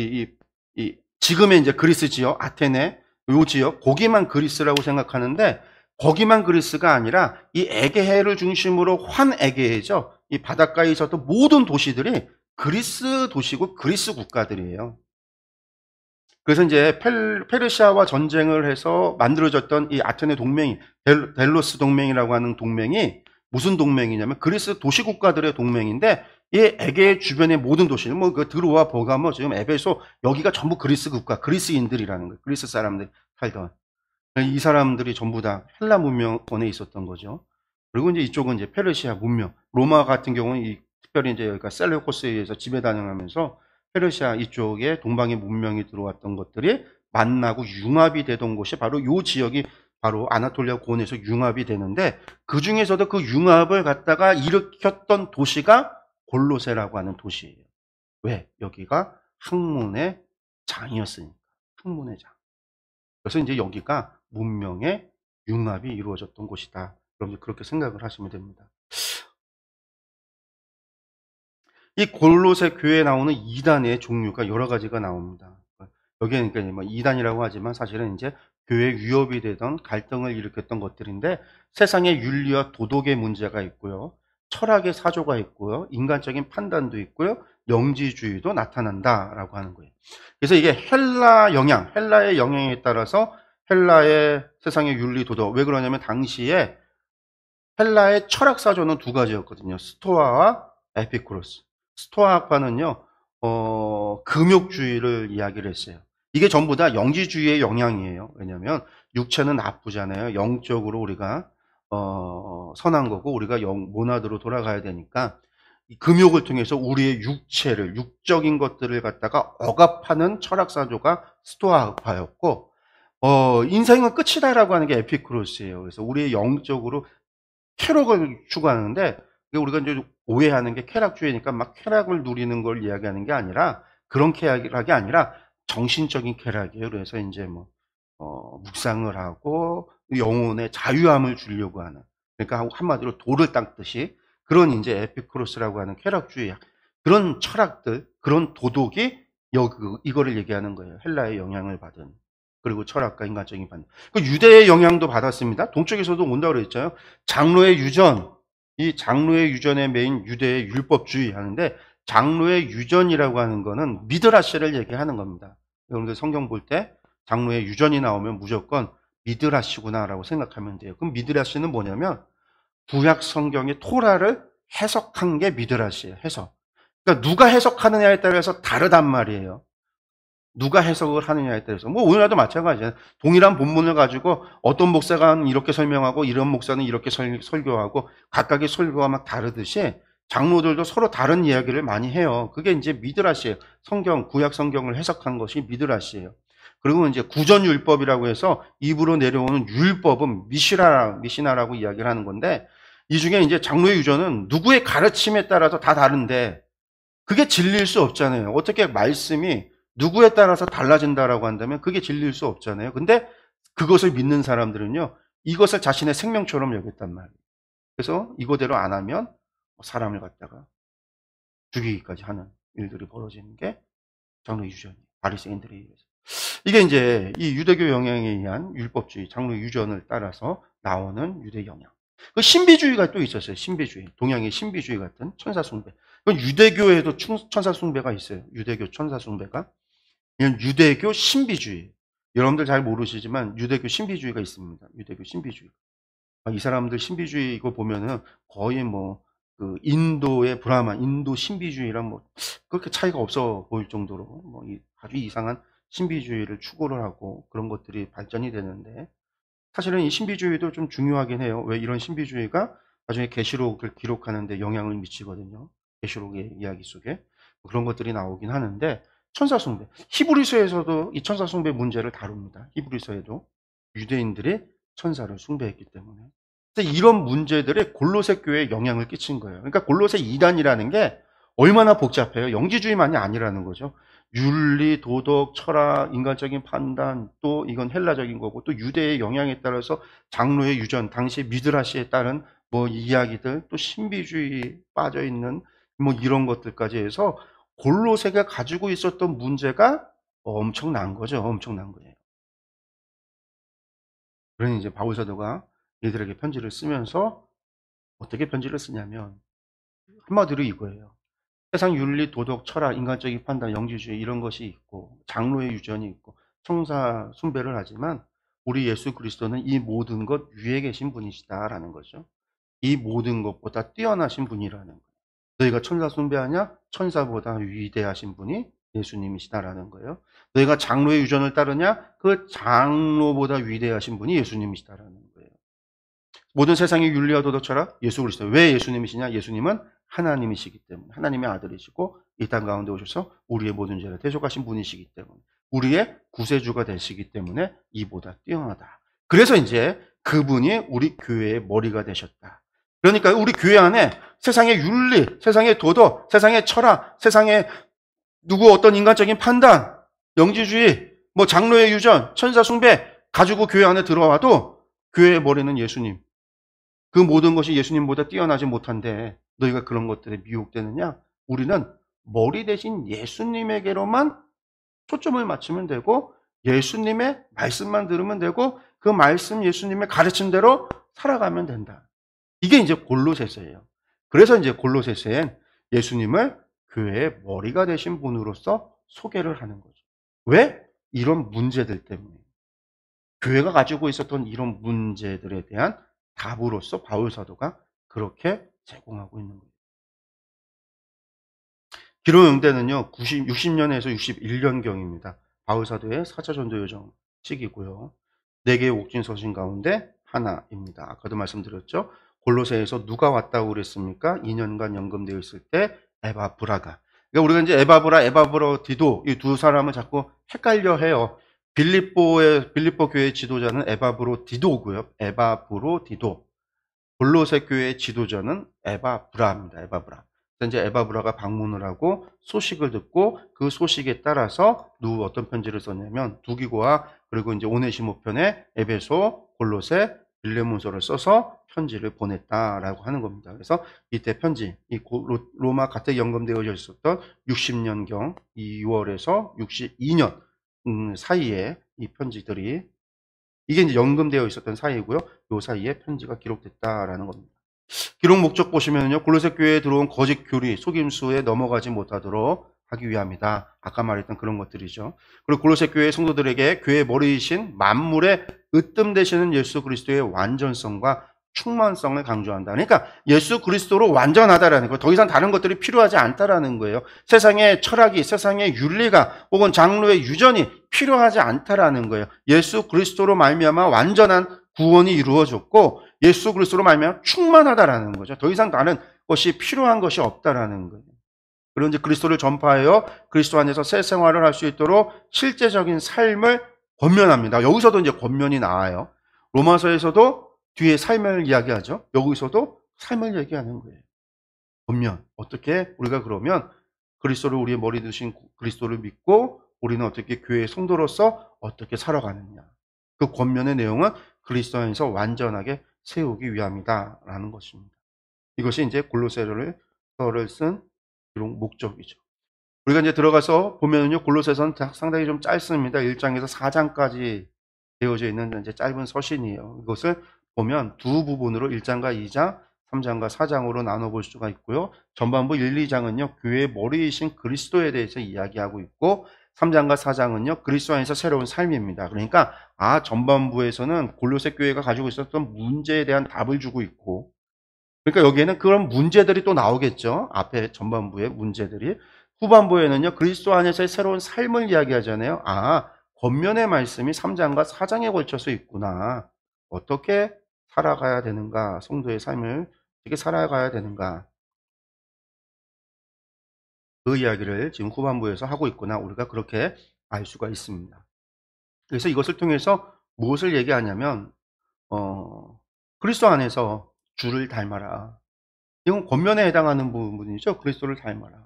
지금의 이제 그리스 지역, 아테네 요 지역, 거기만 그리스라고 생각하는데, 거기만 그리스가 아니라 이 에게해를 중심으로 환 에게해죠. 이 바닷가에 있었던 모든 도시들이 그리스 도시고 그리스 국가들이에요. 그래서 이제 페르시아와 전쟁을 해서 만들어졌던 이 아테네 동맹이, 델로스 동맹이라고 하는 동맹이 무슨 동맹이냐면 그리스 도시 국가들의 동맹인데, 이 에게 주변의 모든 도시는 뭐 그 드로아, 버가모, 지금 에베소, 여기가 전부 그리스 국가, 그리스인들이라는 거예요. 그리스 사람들이 살던. 이 사람들이 전부 다 헬라 문명권에 있었던 거죠. 그리고 이제 이쪽은 이제 페르시아 문명, 로마 같은 경우는 특별히 이제 여기가 셀레우코스에 의해서 지배당하면서 페르시아 이쪽에 동방의 문명이 들어왔던 것들이 만나고 융합이 되던 곳이 바로 요 지역이 바로 아나톨리아 고원에서 융합이 되는데, 그 중에서도 그 융합을 갖다가 일으켰던 도시가 골로새라고 하는 도시예요. 왜? 여기가 학문의 장이었으니까. 학문의 장. 그래서 이제 여기가 문명의 융합이 이루어졌던 곳이다. 여러분들 그렇게 생각을 하시면 됩니다. 이 골로새 교회에 나오는 이단의 종류가 여러 가지가 나옵니다. 여기는 그러니까 뭐 이단이라고 하지만 사실은 이제 교회 위협이 되던 갈등을 일으켰던 것들인데, 세상의 윤리와 도덕의 문제가 있고요, 철학의 사조가 있고요, 인간적인 판단도 있고요, 영지주의도 나타난다라고 하는 거예요. 그래서 이게 헬라의 영향에 따라서 헬라의 세상의 윤리, 도덕, 왜 그러냐면 당시에 헬라의 철학 사조는 두 가지였거든요. 스토아와 에피쿠로스. 스토아 학파는요, 금욕주의를 이야기를 했어요. 이게 전부 다 영지주의의 영향이에요. 왜냐하면 육체는 나쁘잖아요. 영적으로 우리가 선한 거고, 우리가 모나드로 돌아가야 되니까 이 금욕을 통해서 우리의 육체를, 육적인 것들을 갖다가 억압하는 철학사조가 스토아 학파였고, 인생은 끝이다라고 하는 게 에피쿠로스예요. 그래서 우리의 영적으로 쾌락을 추구하는데, 우리가 이제 오해하는 게 쾌락주의니까 막 쾌락을 누리는 걸 이야기하는 게 아니라, 그런 쾌락이 아니라 정신적인 쾌락이에요. 그래서 이제 뭐 묵상을 하고 영혼의 자유함을 주려고 하는, 그러니까 한마디로 돌을 닦듯이 그런 이제 에피쿠로스라고 하는 쾌락주의, 그런 철학들, 그런 도덕이 이거를 얘기하는 거예요. 헬라의 영향을 받은, 그리고 철학과 인간적인 반응. 그 유대의 영향도 받았습니다. 동쪽에서도 온다고 그랬잖아요. 장로의 유전, 이 장로의 유전의 메인 유대의 율법주의 하는데, 장로의 유전이라고 하는 거는 미드라시를 얘기하는 겁니다. 여러분들 성경 볼 때 장로의 유전이 나오면 무조건 미드라시구나라고 생각하면 돼요. 그럼 미드라시는 뭐냐면 구약 성경의 토라를 해석한 게 미드라시예요. 해석. 그러니까 누가 해석하느냐에 따라서 다르단 말이에요. 누가 해석을 하느냐에 따라서. 뭐 오늘날도 마찬가지예요. 동일한 본문을 가지고 어떤 목사가 이렇게 설명하고 이런 목사는 이렇게 설교하고, 각각의 설교가 막 다르듯이 장로들도 서로 다른 이야기를 많이 해요. 그게 이제 미드라시예요. 구약 성경을 해석한 것이 미드라시예요. 그리고 이제 구전율법이라고 해서 입으로 내려오는 율법은 미시나라고 이야기를 하는 건데, 이 중에 이제 장로의 유전은 누구의 가르침에 따라서 다 다른데, 그게 진리일 수 없잖아요. 어떻게 말씀이 누구에 따라서 달라진다라고 한다면 그게 진리일 수 없잖아요. 근데 그것을 믿는 사람들은요, 이것을 자신의 생명처럼 여겼단 말이에요. 그래서 이거대로 안 하면 사람을 갖다가 죽이기까지 하는 일들이 벌어지는 게 장로 유전이에요. 바리새인들에 의해서. 이게 이제 이 유대교 영향에 의한 율법주의, 장로 유전을 따라서 나오는 유대 영향. 그 신비주의가 또 있었어요. 신비주의. 동양의 신비주의 같은 천사숭배. 그건 유대교에도 천사숭배가 있어요. 유대교 천사숭배가. 이건 유대교 신비주의. 여러분들 잘 모르시지만 유대교 신비주의가 있습니다. 유대교 신비주의. 이 사람들 신비주의 이거 보면은 거의 뭐 그 인도의 브라만, 인도 신비주의랑 뭐 그렇게 차이가 없어 보일 정도로 뭐 아주 이상한 신비주의를 추구를 하고 그런 것들이 발전이 되는데, 사실은 이 신비주의도 좀 중요하긴 해요. 왜 이런 신비주의가 나중에 계시록을 기록하는 데 영향을 미치거든요. 계시록의 이야기 속에 그런 것들이 나오긴 하는데, 천사숭배, 히브리서에서도 이 천사숭배 문제를 다룹니다. 히브리서에도 유대인들이 천사를 숭배했기 때문에. 그래서 이런 문제들이 골로새 교회에 영향을 끼친 거예요. 그러니까 골로새 2단이라는 게 얼마나 복잡해요. 영지주의만이 아니라는 거죠. 윤리, 도덕, 철학, 인간적인 판단, 또 이건 헬라적인 거고, 또 유대의 영향에 따라서 장로의 유전, 당시 미드라시에 따른 뭐 이야기들, 또 신비주의 빠져 있는 뭐 이런 것들까지 해서 골로새가 가지고 있었던 문제가 엄청난 거죠. 엄청난 거예요. 그러니 이제 바울 사도가 얘들에게 편지를 쓰면서 어떻게 편지를 쓰냐면 한마디로 이거예요. 세상 윤리, 도덕, 철학, 인간적인 판단, 영지주의 이런 것이 있고 장로의 유전이 있고 청사 숭배를 하지만 우리 예수 그리스도는 이 모든 것 위에 계신 분이시다라는 거죠. 이 모든 것보다 뛰어나신 분이라는 거예요. 너희가 천사 숭배하냐? 천사보다 위대하신 분이 예수님이시다라는 거예요. 너희가 장로의 유전을 따르냐? 그 장로보다 위대하신 분이 예수님이시다라는 거예요. 모든 세상의 윤리와 도덕 철학 예수 그리스도. 왜 예수님이시냐? 예수님은 하나님이시기 때문에, 하나님의 아들이시고 이 땅 가운데 오셔서 우리의 모든 죄를 대속하신 분이시기 때문에, 우리의 구세주가 되시기 때문에 이보다 뛰어나다. 그래서 이제 그분이 우리 교회의 머리가 되셨다. 그러니까 우리 교회 안에 세상의 윤리, 세상의 도덕, 세상의 철학, 세상의 누구 어떤 인간적인 판단, 영지주의, 뭐 장로의 유전, 천사 숭배 가지고 교회 안에 들어와도 교회의 머리는 예수님. 그 모든 것이 예수님보다 뛰어나지 못한데 너희가 그런 것들에 미혹되느냐? 우리는 머리 대신 예수님에게로만 초점을 맞추면 되고 예수님의 말씀만 들으면 되고 그 말씀 예수님의 가르침대로 살아가면 된다. 이게 이제 골로새서예요. 그래서 이제 골로새서엔 예수님을 교회의 머리가 되신 분으로서 소개를 하는 거죠. 왜? 이런 문제들 때문에. 교회가 가지고 있었던 이런 문제들에 대한 답으로서 바울 사도가 그렇게 제공하고 있는 거예요. 기록 용대는요, 60년에서 61년경입니다. 바울 사도의 4차 전도 여정 시기고요. 4개의 옥진 서신 가운데 하나입니다. 아까도 말씀드렸죠. 골로새에서 누가 왔다고 그랬습니까? 2년간 연금되어 있을 때 에바브라가. 그러니까 우리가 이제 에바브로디도 이 두 사람을 자꾸 헷갈려 해요. 빌립보 교회 지도자는 에바브로디도고요. 에바브로디도. 골로새 교회의 지도자는 에바브라입니다. 에바브라. 이제 에바브라가 방문을 하고 소식을 듣고 그 소식에 따라서 어떤 편지를 썼냐면 두기고와 그리고 이제 오네시모 편에 에베소, 골로새, 빌레몬서를 써서 편지를 보냈다라고 하는 겁니다. 그래서 이때 편지, 로마 가택 연금되어져 있었던 60년경 2월에서 62년 사이에 이 편지들이 이게 이제 연금되어 있었던 사이고요. 요 사이에 편지가 기록됐다라는 겁니다. 기록 목적 보시면요. 골로새 교회에 들어온 거짓 교리, 속임수에 넘어가지 못하도록 하기 위함이다. 아까 말했던 그런 것들이죠. 그리고 골로새 교회 성도들에게 교회의 머리이신 만물의 으뜸 되시는 예수 그리스도의 완전성과 충만성을 강조한다. 그러니까 예수 그리스도로 완전하다라는 거예요. 더 이상 다른 것들이 필요하지 않다라는 거예요. 세상의 철학이, 세상의 윤리가 혹은 장로의 유전이 필요하지 않다라는 거예요. 예수 그리스도로 말미암아 완전한 구원이 이루어졌고 예수 그리스도로 말미암아 충만하다라는 거죠. 더 이상 다른 것이 필요한 것이 없다라는 거예요. 그리고 이제 그리스도를 전파하여 그리스도 안에서 새 생활을 할 수 있도록 실제적인 삶을 권면합니다. 여기서도 이제 권면이 나와요. 로마서에서도 뒤에 삶을 이야기하죠. 여기서도 삶을 얘기하는 거예요. 권면. 어떻게 우리가 그러면 그리스도를 우리의 머리 드신 그리스도를 믿고 우리는 어떻게 교회의 성도로서 어떻게 살아가느냐. 그 권면의 내용은 그리스도 안에서 완전하게 세우기 위함이다라는 것입니다. 이것이 이제 골로새서를 쓴 비록 목적이죠. 우리가 이제 들어가서 보면은요, 골로새서는 상당히 좀 짧습니다. 1장에서 4장까지 되어져 있는 이제 짧은 서신이에요. 이것을 보면 두 부분으로 1장과 2장, 3장과 4장으로 나눠볼 수가 있고요. 전반부 1, 2장은요, 교회의 머리이신 그리스도에 대해서 이야기하고 있고, 3장과 4장은요, 그리스도 안에서 새로운 삶입니다. 그러니까, 전반부에서는 골로새 교회가 가지고 있었던 문제에 대한 답을 주고 있고, 그러니까 여기에는 그런 문제들이 또 나오겠죠. 앞에 전반부의 문제들이. 후반부에는요, 그리스도 안에서의 새로운 삶을 이야기하잖아요. 겉면의 말씀이 3장과 4장에 걸쳐서 있구나. 어떻게 살아가야 되는가? 성도의 삶을 어떻게 살아가야 되는가? 그 이야기를 지금 후반부에서 하고 있구나. 우리가 그렇게 알 수가 있습니다. 그래서 이것을 통해서 무엇을 얘기하냐면, 그리스도 안에서 주를 닮아라. 이건 겉면에 해당하는 부분이죠. 그리스도를 닮아라.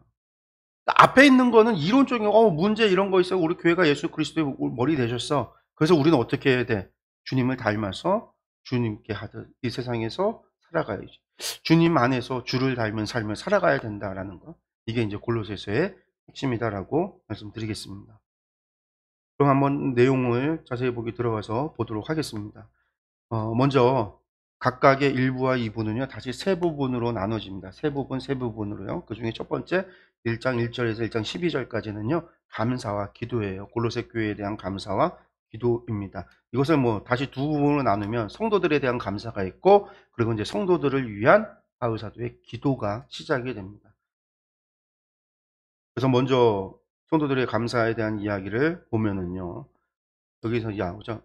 앞에 있는 거는 이론적인 문제 이런 거 있어요. 우리 교회가 예수 그리스도의 머리 되셨어. 그래서 우리는 어떻게 해야 돼? 주님을 닮아서 주님께 하듯 이 세상에서 살아가야지. 주님 안에서 주를 닮은 삶을 살아가야 된다라는 거. 이게 이제 골로새서의 핵심이다라고 말씀드리겠습니다. 그럼 한번 내용을 자세히 보기 들어가서 보도록 하겠습니다. 먼저 각각의 1부와 2부는요. 다시 세 부분으로 나눠집니다. 세 부분으로요. 그중에 첫 번째 1장 1절에서 1장 12절까지는요. 감사와 기도예요. 골로새 교회에 대한 감사와 기도입니다. 이것을 다시 두 부분으로 나누면 성도들에 대한 감사가 있고, 그리고 이제 성도들을 위한 바울 사도의 기도가 시작이 됩니다. 그래서 먼저 성도들의 감사에 대한 이야기를 보면은요. 여기서 나오죠.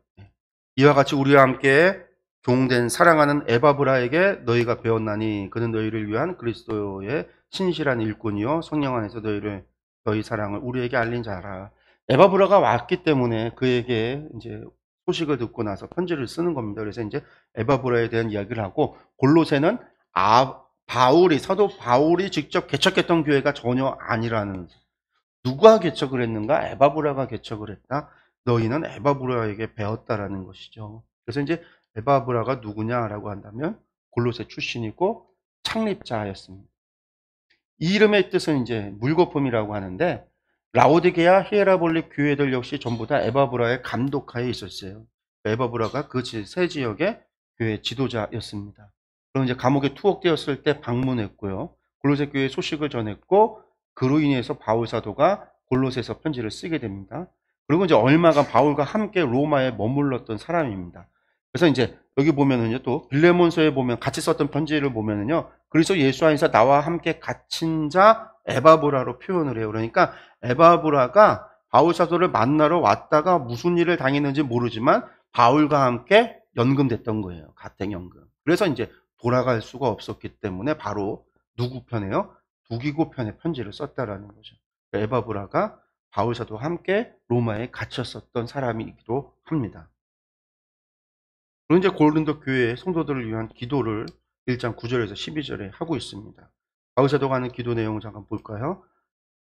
이와 같이 우리와 함께 종된 사랑하는 에바브라에게 너희가 배웠나니 그는 너희를 위한 그리스도의 신실한 일꾼이요 성령 안에서 너희 사랑을 우리에게 알린 자라. 에바브라가 왔기 때문에 그에게 이제 소식을 듣고 나서 편지를 쓰는 겁니다. 그래서 이제 에바브라에 대한 이야기를 하고, 골로새는 사도 바울이 직접 개척했던 교회가 전혀 아니라는, 누가 개척을 했는가? 에바브라가 개척을 했다. 너희는 에바브라에게 배웠다라는 것이죠. 그래서 이제 에바브라가 누구냐라고 한다면 골로새 출신이고 창립자였습니다. 이 이름의 뜻은 이제 물거품이라고 하는데, 라오디게아, 히에라볼리 교회들 역시 전부 다 에바브라의 감독하에 있었어요. 에바브라가 그 세 지역의 교회 지도자였습니다. 그럼 이제 감옥에 투옥되었을 때 방문했고요. 골로새 교회 소식을 전했고, 그로 인해서 바울 사도가 골로새서 편지를 쓰게 됩니다. 그리고 이제 얼마간 바울과 함께 로마에 머물렀던 사람입니다. 그래서 이제 여기 보면은요, 또 빌레몬서에 보면 같이 썼던 편지를 보면은요, 그리스도 예수 안에서 나와 함께 갇힌 자 에바브라로 표현을 해요. 그러니까 에바브라가 바울 사도를 만나러 왔다가 무슨 일을 당했는지 모르지만 바울과 함께 연금됐던 거예요. 가택연금. 그래서 이제 돌아갈 수가 없었기 때문에 바로 누구 편에요? 두기고 편에 편지를 썼다라는 거죠. 에바브라가 바울 사도와 함께 로마에 갇혔었던 사람이기도 합니다. 그리고 이제 고린도 교회의 성도들을 위한 기도를 1장 9절에서 12절에 하고 있습니다. 바울 사도가 하는 기도 내용을 잠깐 볼까요?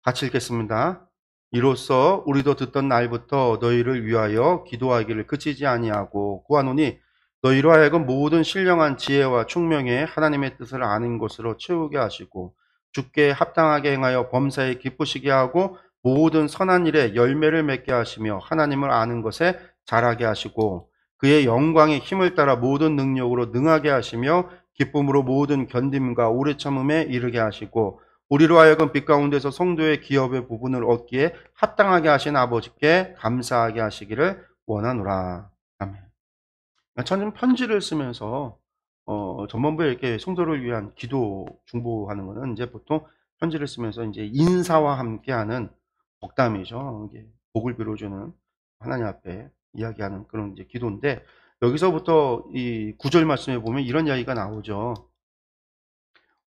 같이 읽겠습니다. 이로써 우리도 듣던 날부터 너희를 위하여 기도하기를 그치지 아니하고 구하노니 너희로 하여금 모든 신령한 지혜와 총명에 하나님의 뜻을 아는 것으로 채우게 하시고 주께 합당하게 행하여 범사에 기쁘시게 하고 모든 선한 일에 열매를 맺게 하시며 하나님을 아는 것에 자라게 하시고 그의 영광의 힘을 따라 모든 능력으로 능하게 하시며 기쁨으로 모든 견딤과 오래 참음에 이르게 하시고 우리로 하여금 빛 가운데서 성도의 기업의 부분을 얻기에 합당하게 하신 아버지께 감사하게 하시기를 원하노라. 아멘. 저는 편지를 쓰면서 전반부에 이렇게 성도를 위한 기도 중보하는 거는 이제 보통 편지를 쓰면서 이제 인사와 함께하는 덕담이죠. 이게 복을 빌어주는 하나님 앞에 이야기하는 그런 이제 기도인데, 여기서부터 이 9절 말씀에 보면 이런 이야기가 나오죠.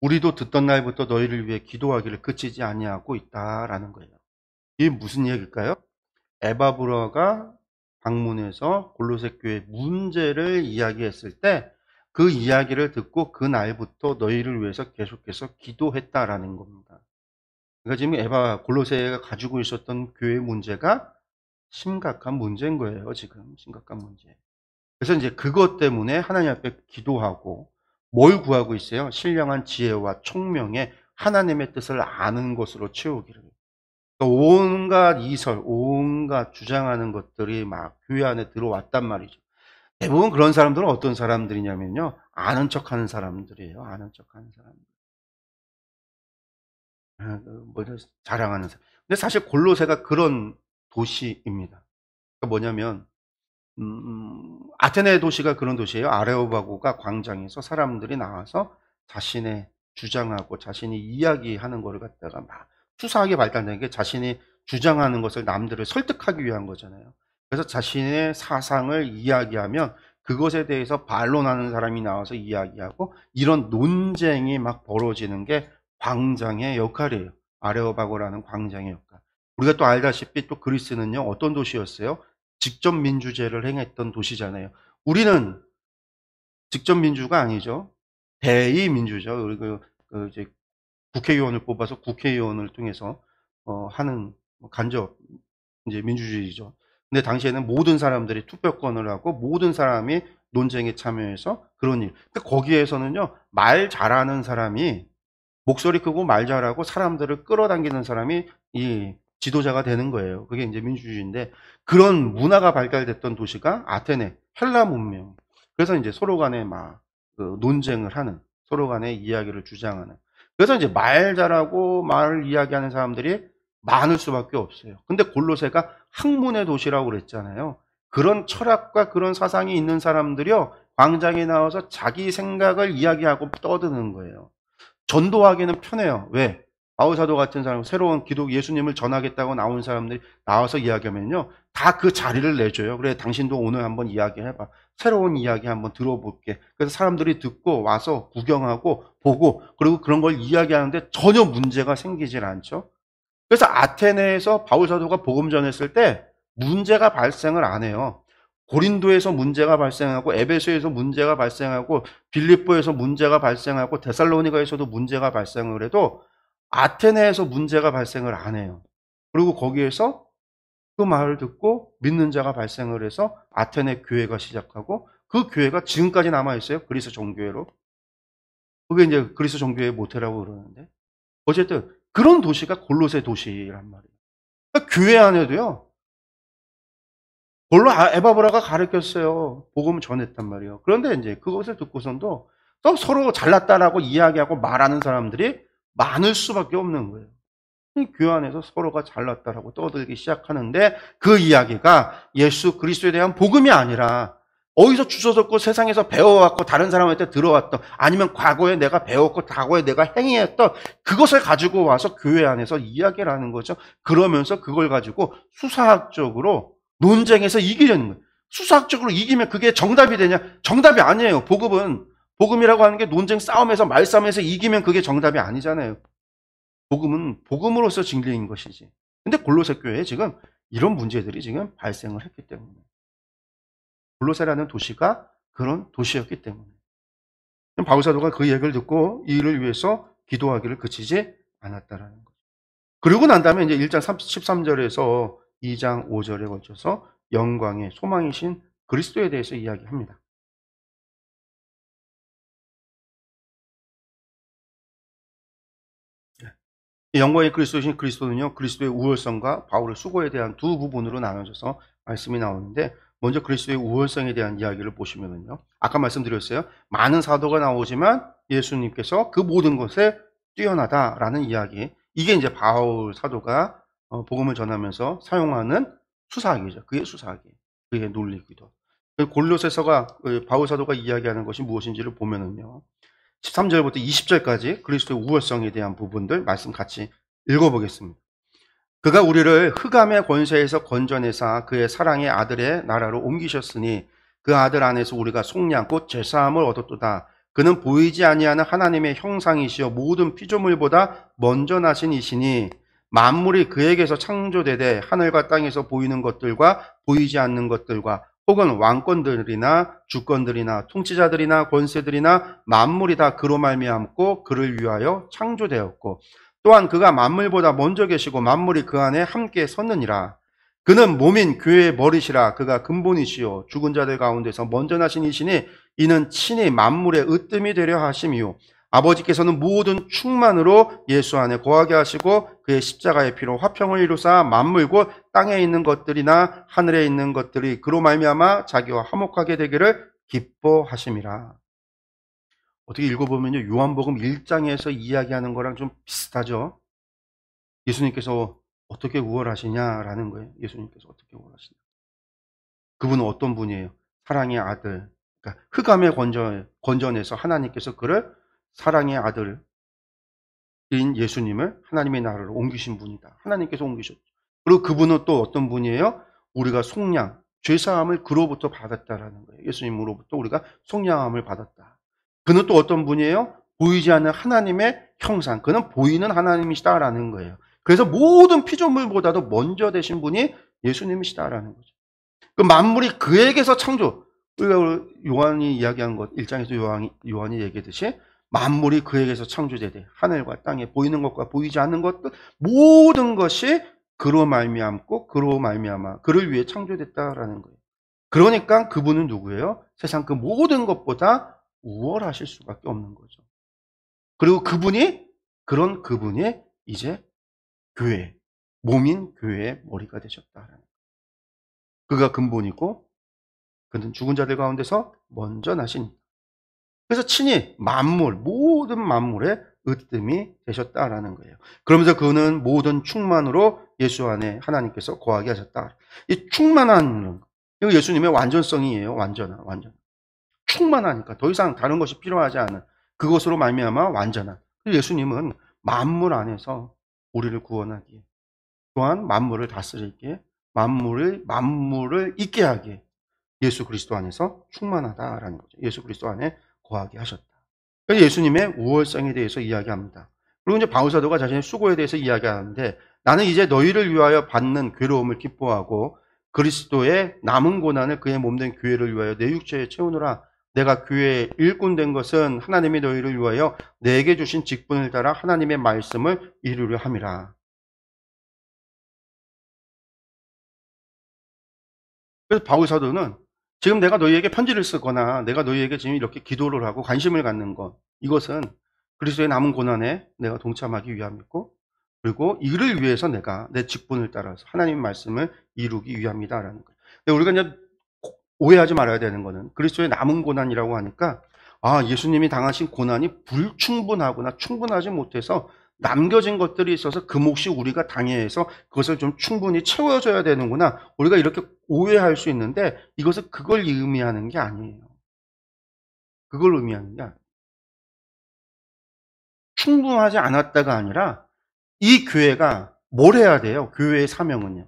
우리도 듣던 날부터 너희를 위해 기도하기를 그치지 아니하고 있다라는 거예요. 이게 무슨 얘기일까요? 에바브라가 방문해서 골로새 교회 문제를 이야기했을 때 그 이야기를 듣고 그 날부터 너희를 위해서 계속해서 기도했다라는 겁니다. 그러니까 지금 골로새가 가지고 있었던 교회 문제가 심각한 문제인 거예요. 지금 심각한 문제. 그래서 이제 그것 때문에 하나님 앞에 기도하고 뭘 구하고 있어요? 신령한 지혜와 총명에 하나님의 뜻을 아는 것으로 채우기를. 그러니까 온갖 이설, 온갖 주장하는 것들이 막 교회 안에 들어왔단 말이죠. 대부분 그런 사람들은 어떤 사람들이냐면요. 아는 척하는 사람들이에요. 아는 척하는 사람들. 자랑하는 사람. 근데 사실 골로새가 그런 도시입니다. 그러니까 뭐냐면 아테네 도시가 그런 도시예요. 아레오바고가 광장에서 사람들이 나와서 자신의 주장하고 자신이 이야기하는 거를 갖다가 막 수사하게 발달된 게 자신이 주장하는 것을 남들을 설득하기 위한 거잖아요. 그래서 자신의 사상을 이야기하면 그것에 대해서 반론하는 사람이 나와서 이야기하고 이런 논쟁이 막 벌어지는 게 광장의 역할이에요. 아레오바고라는 광장의 역할. 우리가 또 알다시피 또 그리스는요, 어떤 도시였어요? 직접 민주제를 행했던 도시잖아요. 우리는 직접 민주가 아니죠. 대의 민주죠. 우리 이제 국회의원을 뽑아서 국회의원을 통해서 하는 간접 이제 민주주의죠. 근데 당시에는 모든 사람들이 투표권을 하고 모든 사람이 논쟁에 참여해서 그런 일. 근데 거기에서는요, 말 잘하는 사람이 목소리 크고 말 잘하고 사람들을 끌어당기는 사람이 이 지도자가 되는 거예요. 그게 이제 민주주의인데 그런 문화가 발달됐던 도시가 아테네, 헬라 문명. 그래서 이제 서로 간에 막 그 논쟁을 하는, 서로 간에 이야기를 주장하는. 그래서 이제 말 잘하고 말 이야기하는 사람들이 많을 수밖에 없어요. 근데 골로새가 학문의 도시라고 그랬잖아요. 그런 철학과 그런 사상이 있는 사람들이요, 광장에 나와서 자기 생각을 이야기하고 떠드는 거예요. 전도하기는 편해요. 왜? 바울사도 같은 사람, 새로운 기독 예수님을 전하겠다고 나온 사람들이 나와서 이야기하면요, 다 그 자리를 내줘요. 그래, 당신도 오늘 한번 이야기해봐. 새로운 이야기 한번 들어볼게. 그래서 사람들이 듣고 와서 구경하고 보고 그리고 그런 걸 이야기하는데 전혀 문제가 생기질 않죠. 그래서 아테네에서 바울사도가 복음 전했을 때 문제가 발생을 안 해요. 고린도에서 문제가 발생하고 에베소에서 문제가 발생하고 빌립보에서 문제가 발생하고 데살로니가에서도 문제가 발생을 해도 아테네에서 문제가 발생을 안 해요. 그리고 거기에서 그 말을 듣고 믿는 자가 발생을 해서 아테네 교회가 시작하고 그 교회가 지금까지 남아 있어요. 그리스 종교회로. 그게 이제 그리스 종교회 모태라고 그러는데 어쨌든 그런 도시가 골로새 도시란 말이에요. 그러니까 교회 안에도요. 본로 에바브라가 가르쳤어요. 복음을 전했단 말이에요. 그런데 이제 그것을 듣고선도 또 서로 잘났다라고 이야기하고 말하는 사람들이 많을 수밖에 없는 거예요. 교회 안에서 서로가 잘났다라고 떠들기 시작하는데 그 이야기가 예수 그리스도에 대한 복음이 아니라 어디서 주워졌고 세상에서 배워왔고 다른 사람한테 들어왔던 아니면 과거에 내가 배웠고 과거에 내가 행위했던 그것을 가지고 와서 교회 안에서 이야기를 하는 거죠. 그러면서 그걸 가지고 수사학적으로 논쟁에서 이기려는 거예요. 수사학적으로 이기면 그게 정답이 되냐? 정답이 아니에요. 복음이라고 하는 게 논쟁 싸움에서 말싸움에서 이기면 그게 정답이 아니잖아요. 복음은 복음으로서 진리인 것이지. 근데 골로새 교회에 지금 이런 문제들이 지금 발생을 했기 때문에. 골로새라는 도시가 그런 도시였기 때문에. 바울사도가 그 얘기를 듣고 이 일을 위해서 기도하기를 그치지 않았다라는 거죠. 그리고 난 다음에 이제 1장 13절에서 2장 5절에 걸쳐서 영광의 소망이신 그리스도에 대해서 이야기합니다. 영광의 그리스도이신 그리스도는요, 그리스도의 우월성과 바울의 수고에 대한 두 부분으로 나눠져서 말씀이 나오는데, 먼저 그리스도의 우월성에 대한 이야기를 보시면은요, 아까 말씀드렸어요. 많은 사도가 나오지만 예수님께서 그 모든 것에 뛰어나다라는 이야기. 이게 이제 바울 사도가 복음을 전하면서 사용하는 수사학이죠. 그게 수사학이. 그게 논리기도. 골로새서가 바울 사도가 이야기하는 것이 무엇인지를 보면은요. 13절부터 20절까지 그리스도의 우월성에 대한 부분들 말씀 같이 읽어보겠습니다. 그가 우리를 흑암의 권세에서 건져내사 그의 사랑의 아들의 나라로 옮기셨으니 그 아들 안에서 우리가 속량 곧 죄사함을 얻었도다. 그는 보이지 아니하는 하나님의 형상이시여 모든 피조물보다 먼저 나신 이시니 만물이 그에게서 창조되되 하늘과 땅에서 보이는 것들과 보이지 않는 것들과 혹은 왕권들이나 주권들이나 통치자들이나 권세들이나 만물이 다 그로 말미암고 그를 위하여 창조되었고 또한 그가 만물보다 먼저 계시고 만물이 그 안에 함께 섰느니라. 그는 몸인 교회의 머리시라. 그가 근본이시요 죽은 자들 가운데서 먼저 나신 이시니 이는 친히 만물의 으뜸이 되려 하심이요 아버지께서는 모든 충만으로 예수 안에 거하게 하시고 그의 십자가의 피로 화평을 이루사 만물 곧 땅에 있는 것들이나 하늘에 있는 것들이 그로 말미암아 자기와 화목하게 되기를 기뻐하심이라. 어떻게 읽어보면요, 요한복음 1장에서 이야기하는 거랑 좀 비슷하죠. 예수님께서 어떻게 우월하시냐라는 거예요. 예수님께서 어떻게 우월하시냐. 그분은 어떤 분이에요? 사랑의 아들. 그러니까 흑암의 건전에서 하나님께서 그를 사랑의 아들인 예수님을 하나님의 나라로 옮기신 분이다. 하나님께서 옮기셨죠. 그리고 그분은 또 어떤 분이에요? 우리가 속량, 죄사함을 그로부터 받았다라는 거예요. 예수님으로부터 우리가 속량함을 받았다. 그는 또 어떤 분이에요? 보이지 않는 하나님의 형상. 그는 보이는 하나님이시다라는 거예요. 그래서 모든 피조물보다도 먼저 되신 분이 예수님이시다라는 거죠. 그 만물이 그에게서 창조. 우리가 요한이 이야기한 것, 1장에서 요한이 얘기했듯이 만물이 그에게서 창조되되 하늘과 땅에 보이는 것과 보이지 않는 것들 모든 것이 그로 말미암고 그로 말미암아 그를 위해 창조됐다라는 거예요. 그러니까 그분은 누구예요? 세상 그 모든 것보다 우월하실 수밖에 없는 거죠. 그리고 그런 그분이 이제 교회, 몸인 교회의 머리가 되셨다라는 거예요. 그가 근본이고 그는 죽은 자들 가운데서 먼저 나신. 그래서 친히 만물, 모든 만물의 으뜸이 되셨다라는 거예요. 그러면서 그는 모든 충만으로 예수 안에 하나님께서 거하게 하셨다. 이 충만한, 이거 예수님의 완전성이에요. 완전. 충만하니까 더 이상 다른 것이 필요하지 않은 그것으로 말미암아 완전한. 예수님은 만물 안에서 우리를 구원하기에 또한 만물을 다스리기에 만물을 있게 하기에 예수 그리스도 안에서 충만하다라는 거죠. 예수 그리스도 안에 거하게 하셨다. 예수님의 우월성에 대해서 이야기합니다. 그리고 이제 바울사도가 자신의 수고에 대해서 이야기하는데 나는 이제 너희를 위하여 받는 괴로움을 기뻐하고 그리스도의 남은 고난을 그의 몸된 교회를 위하여 내 육체에 채우노라. 내가 교회의 일꾼 된 것은 하나님이 너희를 위하여 내게 주신 직분을 따라 하나님의 말씀을 이루려 함이라. 그래서 바울사도는 지금 내가 너희에게 편지를 쓰거나 내가 너희에게 지금 이렇게 기도를 하고 관심을 갖는 것, 이것은 그리스도의 남은 고난에 내가 동참하기 위함이고 그리고 이를 위해서 내가 내 직분을 따라서 하나님의 말씀을 이루기 위함이다라는 거예요. 근데 우리가 이제 오해하지 말아야 되는 거는 그리스도의 남은 고난이라고 하니까 예수님이 당하신 고난이 불충분하거나 충분하지 못해서 남겨진 것들이 있어서 그 몫이 우리가 당해야 해서 그것을 좀 충분히 채워줘야 되는구나. 우리가 이렇게 오해할 수 있는데 이것은 그걸 의미하는 게 아니에요. 그걸 의미하는 게 아니에요. 충분하지 않았다가 아니라 이 교회가 뭘 해야 돼요? 교회의 사명은요.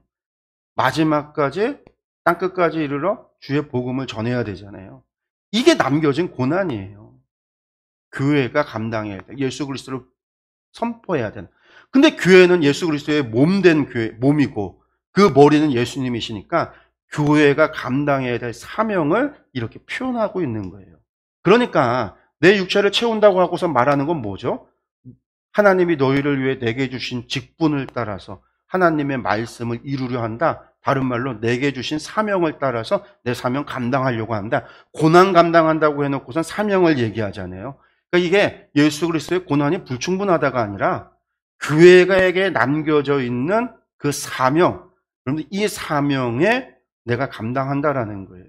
마지막까지 땅끝까지 이르러 주의 복음을 전해야 되잖아요. 이게 남겨진 고난이에요. 교회가 감당해야 돼. 예수 그리스도를 선포해야 되는. 근데 교회는 예수 그리스도의 몸된 몸이고 그 머리는 예수님이시니까 교회가 감당해야 될 사명을 이렇게 표현하고 있는 거예요. 그러니까 내 육체를 채운다고 하고서 말하는 건 뭐죠? 하나님이 너희를 위해 내게 주신 직분을 따라서 하나님의 말씀을 이루려 한다. 다른 말로 내게 주신 사명을 따라서 내 사명 감당하려고 한다. 고난 감당한다고 해놓고선 사명을 얘기하잖아요. 그러니까 이게 예수 그리스도의 고난이 불충분하다가 아니라 교회에게 남겨져 있는 그 사명, 그런데 이 사명에 내가 감당한다라는 거예요.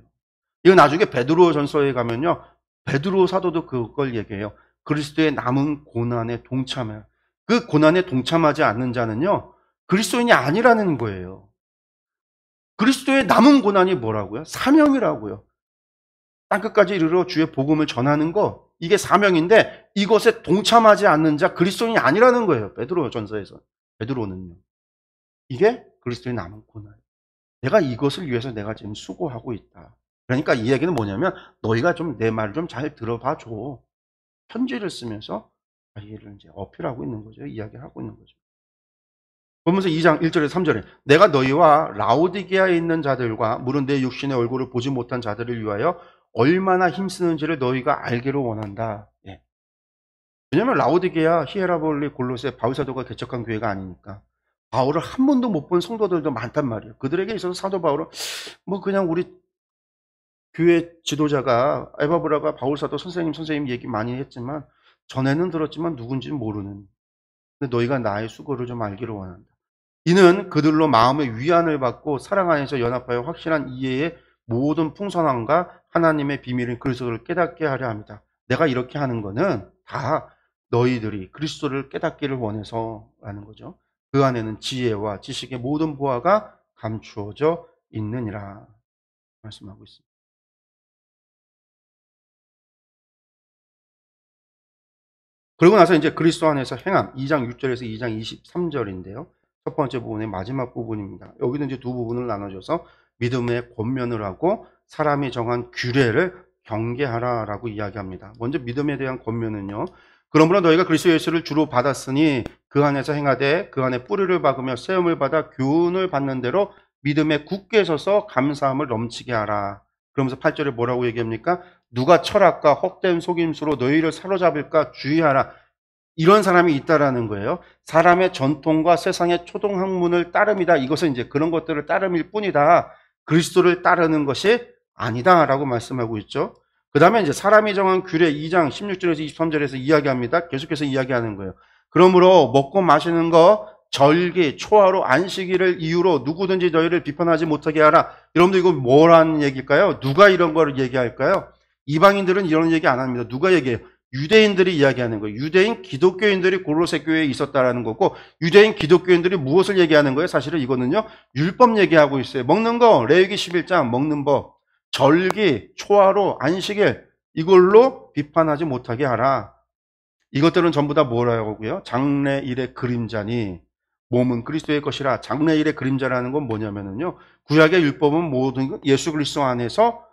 이거 나중에 베드로전서에 가면요, 베드로 사도도 그걸 얘기해요. 그리스도의 남은 고난에 동참해. 그 고난에 동참하지 않는 자는요, 그리스도인이 아니라는 거예요. 그리스도의 남은 고난이 뭐라고요? 사명이라고요. 땅끝까지 이르러 주의 복음을 전하는 거, 이게 사명인데 이것에 동참하지 않는 자 그리스도인이 아니라는 거예요. 베드로전서에서. 베드로는요. 이게 그리스도의 남은 고난. 내가 이것을 위해서 내가 지금 수고하고 있다. 그러니까 이 얘기는 뭐냐면 너희가 좀 내 말을 좀 잘 들어봐 줘. 편지를 쓰면서 자기를 이제 어필하고 있는 거죠. 이야기하고 있는 거죠. 보면서 2장 1절에서 3절에 내가 너희와 라오디게아에 있는 자들과 물은 내 육신의 얼굴을 보지 못한 자들을 위하여 얼마나 힘쓰는지를 너희가 알기를 원한다. 예. 왜냐하면 라오디게아, 히에라볼리, 골로새, 바울사도가 개척한 교회가 아니니까 바울을 한 번도 못 본 성도들도 많단 말이에요. 그들에게 있어서 사도 바울은 뭐 그냥 우리 교회 지도자가 에바브라가 바울 사도 선생님 얘기 많이 했지만 전에는 들었지만 누군지는 모르는. 근데 너희가 나의 수고를 좀 알기를 원한다. 이는 그들로 마음의 위안을 받고 사랑 안에서 연합하여 확실한 이해의 모든 풍성함과 하나님의 비밀인 그리스도를 깨닫게 하려 합니다. 내가 이렇게 하는 거는 다 너희들이 그리스도를 깨닫기를 원해서라는 거죠. 그 안에는 지혜와 지식의 모든 보화가 감추어져 있느니라 말씀하고 있습니다. 그러고 나서 이제 그리스도 안에서 행함 2장 6절에서 2장 23절인데요. 첫 번째 부분의 마지막 부분입니다. 여기는 이제 두 부분을 나눠줘서 믿음의 권면을 하고 사람이 정한 규례를 경계하라라고 이야기합니다. 먼저 믿음에 대한 권면은요. 그러므로 너희가 그리스도 예수를 주로 받았으니 그 안에서 행하되 그 안에 뿌리를 박으며 세움을 받아 교훈을 받는 대로 믿음에 굳게 서서 감사함을 넘치게 하라. 그러면서 8절에 뭐라고 얘기합니까? 누가 철학과 헛된 속임수로 너희를 사로잡을까 주의하라. 이런 사람이 있다라는 거예요. 사람의 전통과 세상의 초등학문을 따름이다. 이것은 이제 그런 것들을 따름일 뿐이다. 그리스도를 따르는 것이 아니다라고 말씀하고 있죠. 그 다음에 이제 사람이 정한 규례 2장 16절에서 23절에서 이야기합니다. 계속해서 이야기하는 거예요. 그러므로 먹고 마시는 거, 절기, 초하루, 안식일을 이유로 누구든지 너희를 비판하지 못하게 하라. 여러분들 이거 뭐라는 얘기일까요? 누가 이런 거를 얘기할까요? 이방인들은 이런 얘기 안 합니다. 누가 얘기해요? 유대인들이 이야기하는 거예요. 유대인 기독교인들이 골로새 교회에 있었다라는 거고, 유대인 기독교인들이 무엇을 얘기하는 거예요? 사실은 이거는요, 율법 얘기하고 있어요. 먹는 거, 레위기 11장 먹는 법, 절기, 초하루, 안식일, 이걸로 비판하지 못하게 하라. 이것들은 전부 다 뭐라고 하고요? 장래일의 그림자니, 몸은 그리스도의 것이라. 장래일의 그림자라는 건 뭐냐면요, 구약의 율법은 모든 예수 그리스도 안에서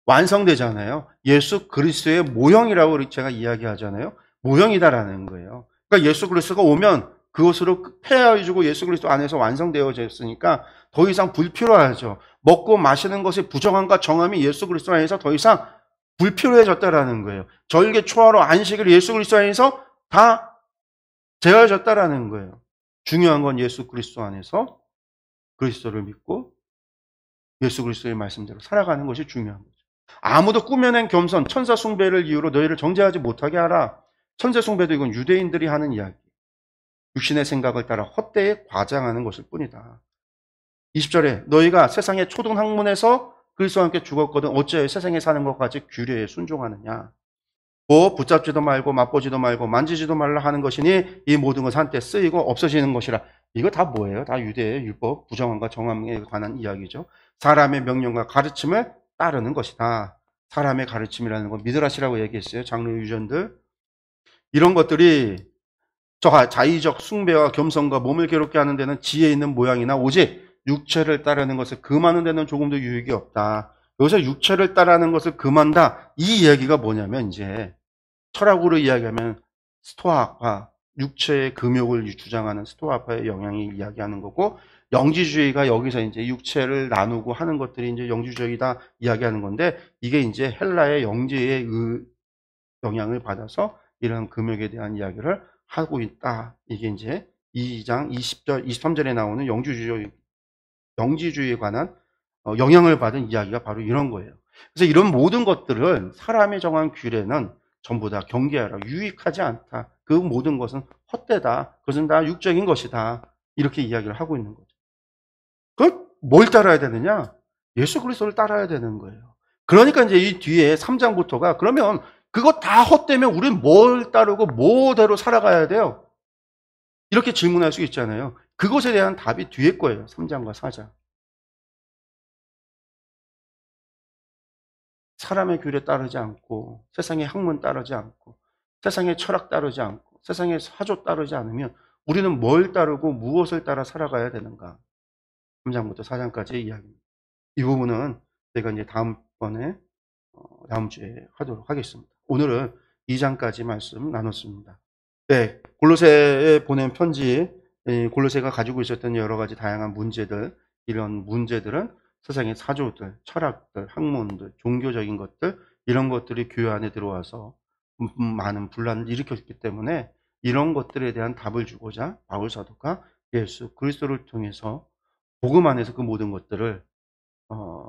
완성되잖아요. 예수 그리스도의 모형이라고 제가 이야기하잖아요. 모형이다라는 거예요. 그러니까 예수 그리스도가 오면 그것으로 폐하여주고 예수 그리스도 안에서 완성되어져 있으니까 더 이상 불필요하죠. 먹고 마시는 것의 부정함과 정함이 예수 그리스도 안에서 더 이상 불필요해졌다라는 거예요. 절개 초하루 안식일 예수 그리스도 안에서 다 되어졌다라는 거예요. 중요한 건 예수 그리스도 안에서 그리스도를 믿고 예수 그리스도의 말씀대로 살아가는 것이 중요한 거죠. 아무도 꾸며낸 겸손, 천사 숭배를 이유로 너희를 정죄하지 못하게 하라. 천사 숭배도 이건 유대인들이 하는 이야기. 육신의 생각을 따라 헛되이 과장하는 것일 뿐이다. 20절에 너희가 세상의 초등학문에서 그리스도와 함께 죽었거든 어찌하여 세상에 사는 것까지 규례에 순종하느냐. 붙잡지도 말고 맛보지도 말고 만지지도 말라 하는 것이니 이 모든 것은 한때 쓰이고 없어지는 것이라. 이거 다 뭐예요? 다 유대의 율법, 부정함과 정함에 관한 이야기죠. 사람의 명령과 가르침을 따르는 것이다. 사람의 가르침이라는 건 미드라시라고 얘기했어요. 장로 유전들. 이런 것들이 자의적 숭배와 겸손과 몸을 괴롭게 하는 데는 지혜 있는 모양이나 오직 육체를 따르는 것을 금하는 데는 조금도 유익이 없다. 여기서 육체를 따르는 것을 금한다. 이 이야기가 뭐냐면 이제 철학으로 이야기하면 스토아파, 육체의 금욕을 주장하는 스토아파의 영향이 이야기하는 거고, 영지주의가 여기서 이제 육체를 나누고 하는 것들이 이제 영지주의다 이야기하는 건데, 이게 이제 헬라의 영지의 영향을 받아서 이런 금욕에 대한 이야기를 하고 있다. 이게 이제 2장 20절, 23절에 나오는 영지주의에 관한 영향을 받은 이야기가 바로 이런 거예요. 그래서 이런 모든 것들을 사람이 정한 규례는 전부 다 경계하라. 유익하지 않다. 그 모든 것은 헛되다. 그것은 다 육적인 것이다. 이렇게 이야기를 하고 있는 거죠. 뭘 따라야 되느냐? 예수 그리스도를 따라야 되는 거예요. 그러니까 이제 이 뒤에 3장부터가 그러면 그거 다 헛되면 우리는 뭘 따르고 뭐대로 살아가야 돼요? 이렇게 질문할 수 있잖아요. 그것에 대한 답이 뒤에 거예요. 3장과 4장. 사람의 규례 따르지 않고 세상의 학문 따르지 않고 세상의 철학 따르지 않고 세상의 사조 따르지 않으면 우리는 뭘 따르고 무엇을 따라 살아가야 되는가? 3장부터 4장까지의 이야기입니다. 이 부분은 제가 이제 다음번에 다음 주에 하도록 하겠습니다. 오늘은 2장까지 말씀 나눴습니다. 네, 골로새에 보낸 편지, 골로새가 가지고 있었던 여러 가지 다양한 문제들, 이런 문제들은 세상의 사조들, 철학들, 학문들, 종교적인 것들, 이런 것들이 교회 안에 들어와서 많은 분란을 일으켰기 때문에 이런 것들에 대한 답을 주고자 바울 사도가 예수 그리스도를 통해서 복음 안에서 그 모든 것들을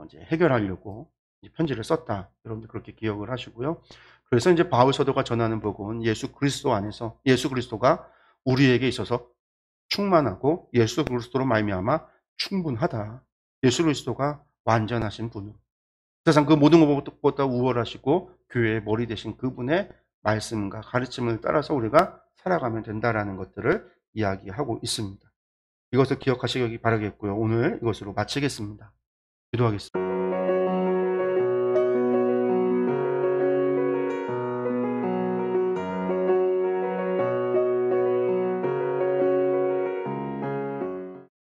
이제 해결하려고 이 편지를 썼다. 여러분들 그렇게 기억을 하시고요. 그래서 이제 바울 사도가 전하는 복음은 예수 그리스도 안에서 예수 그리스도가 우리에게 있어서 충만하고 예수 그리스도로 말미암아 충분하다. 예수 그리스도가 완전하신 분으로 세상 그 모든 것보다 우월하시고 교회의 머리 되신 그분의 말씀과 가르침을 따라서 우리가 살아가면 된다라는 것들을 이야기하고 있습니다. 이것을 기억하시기 바라겠고요. 오늘 이것으로 마치겠습니다. 기도하겠습니다.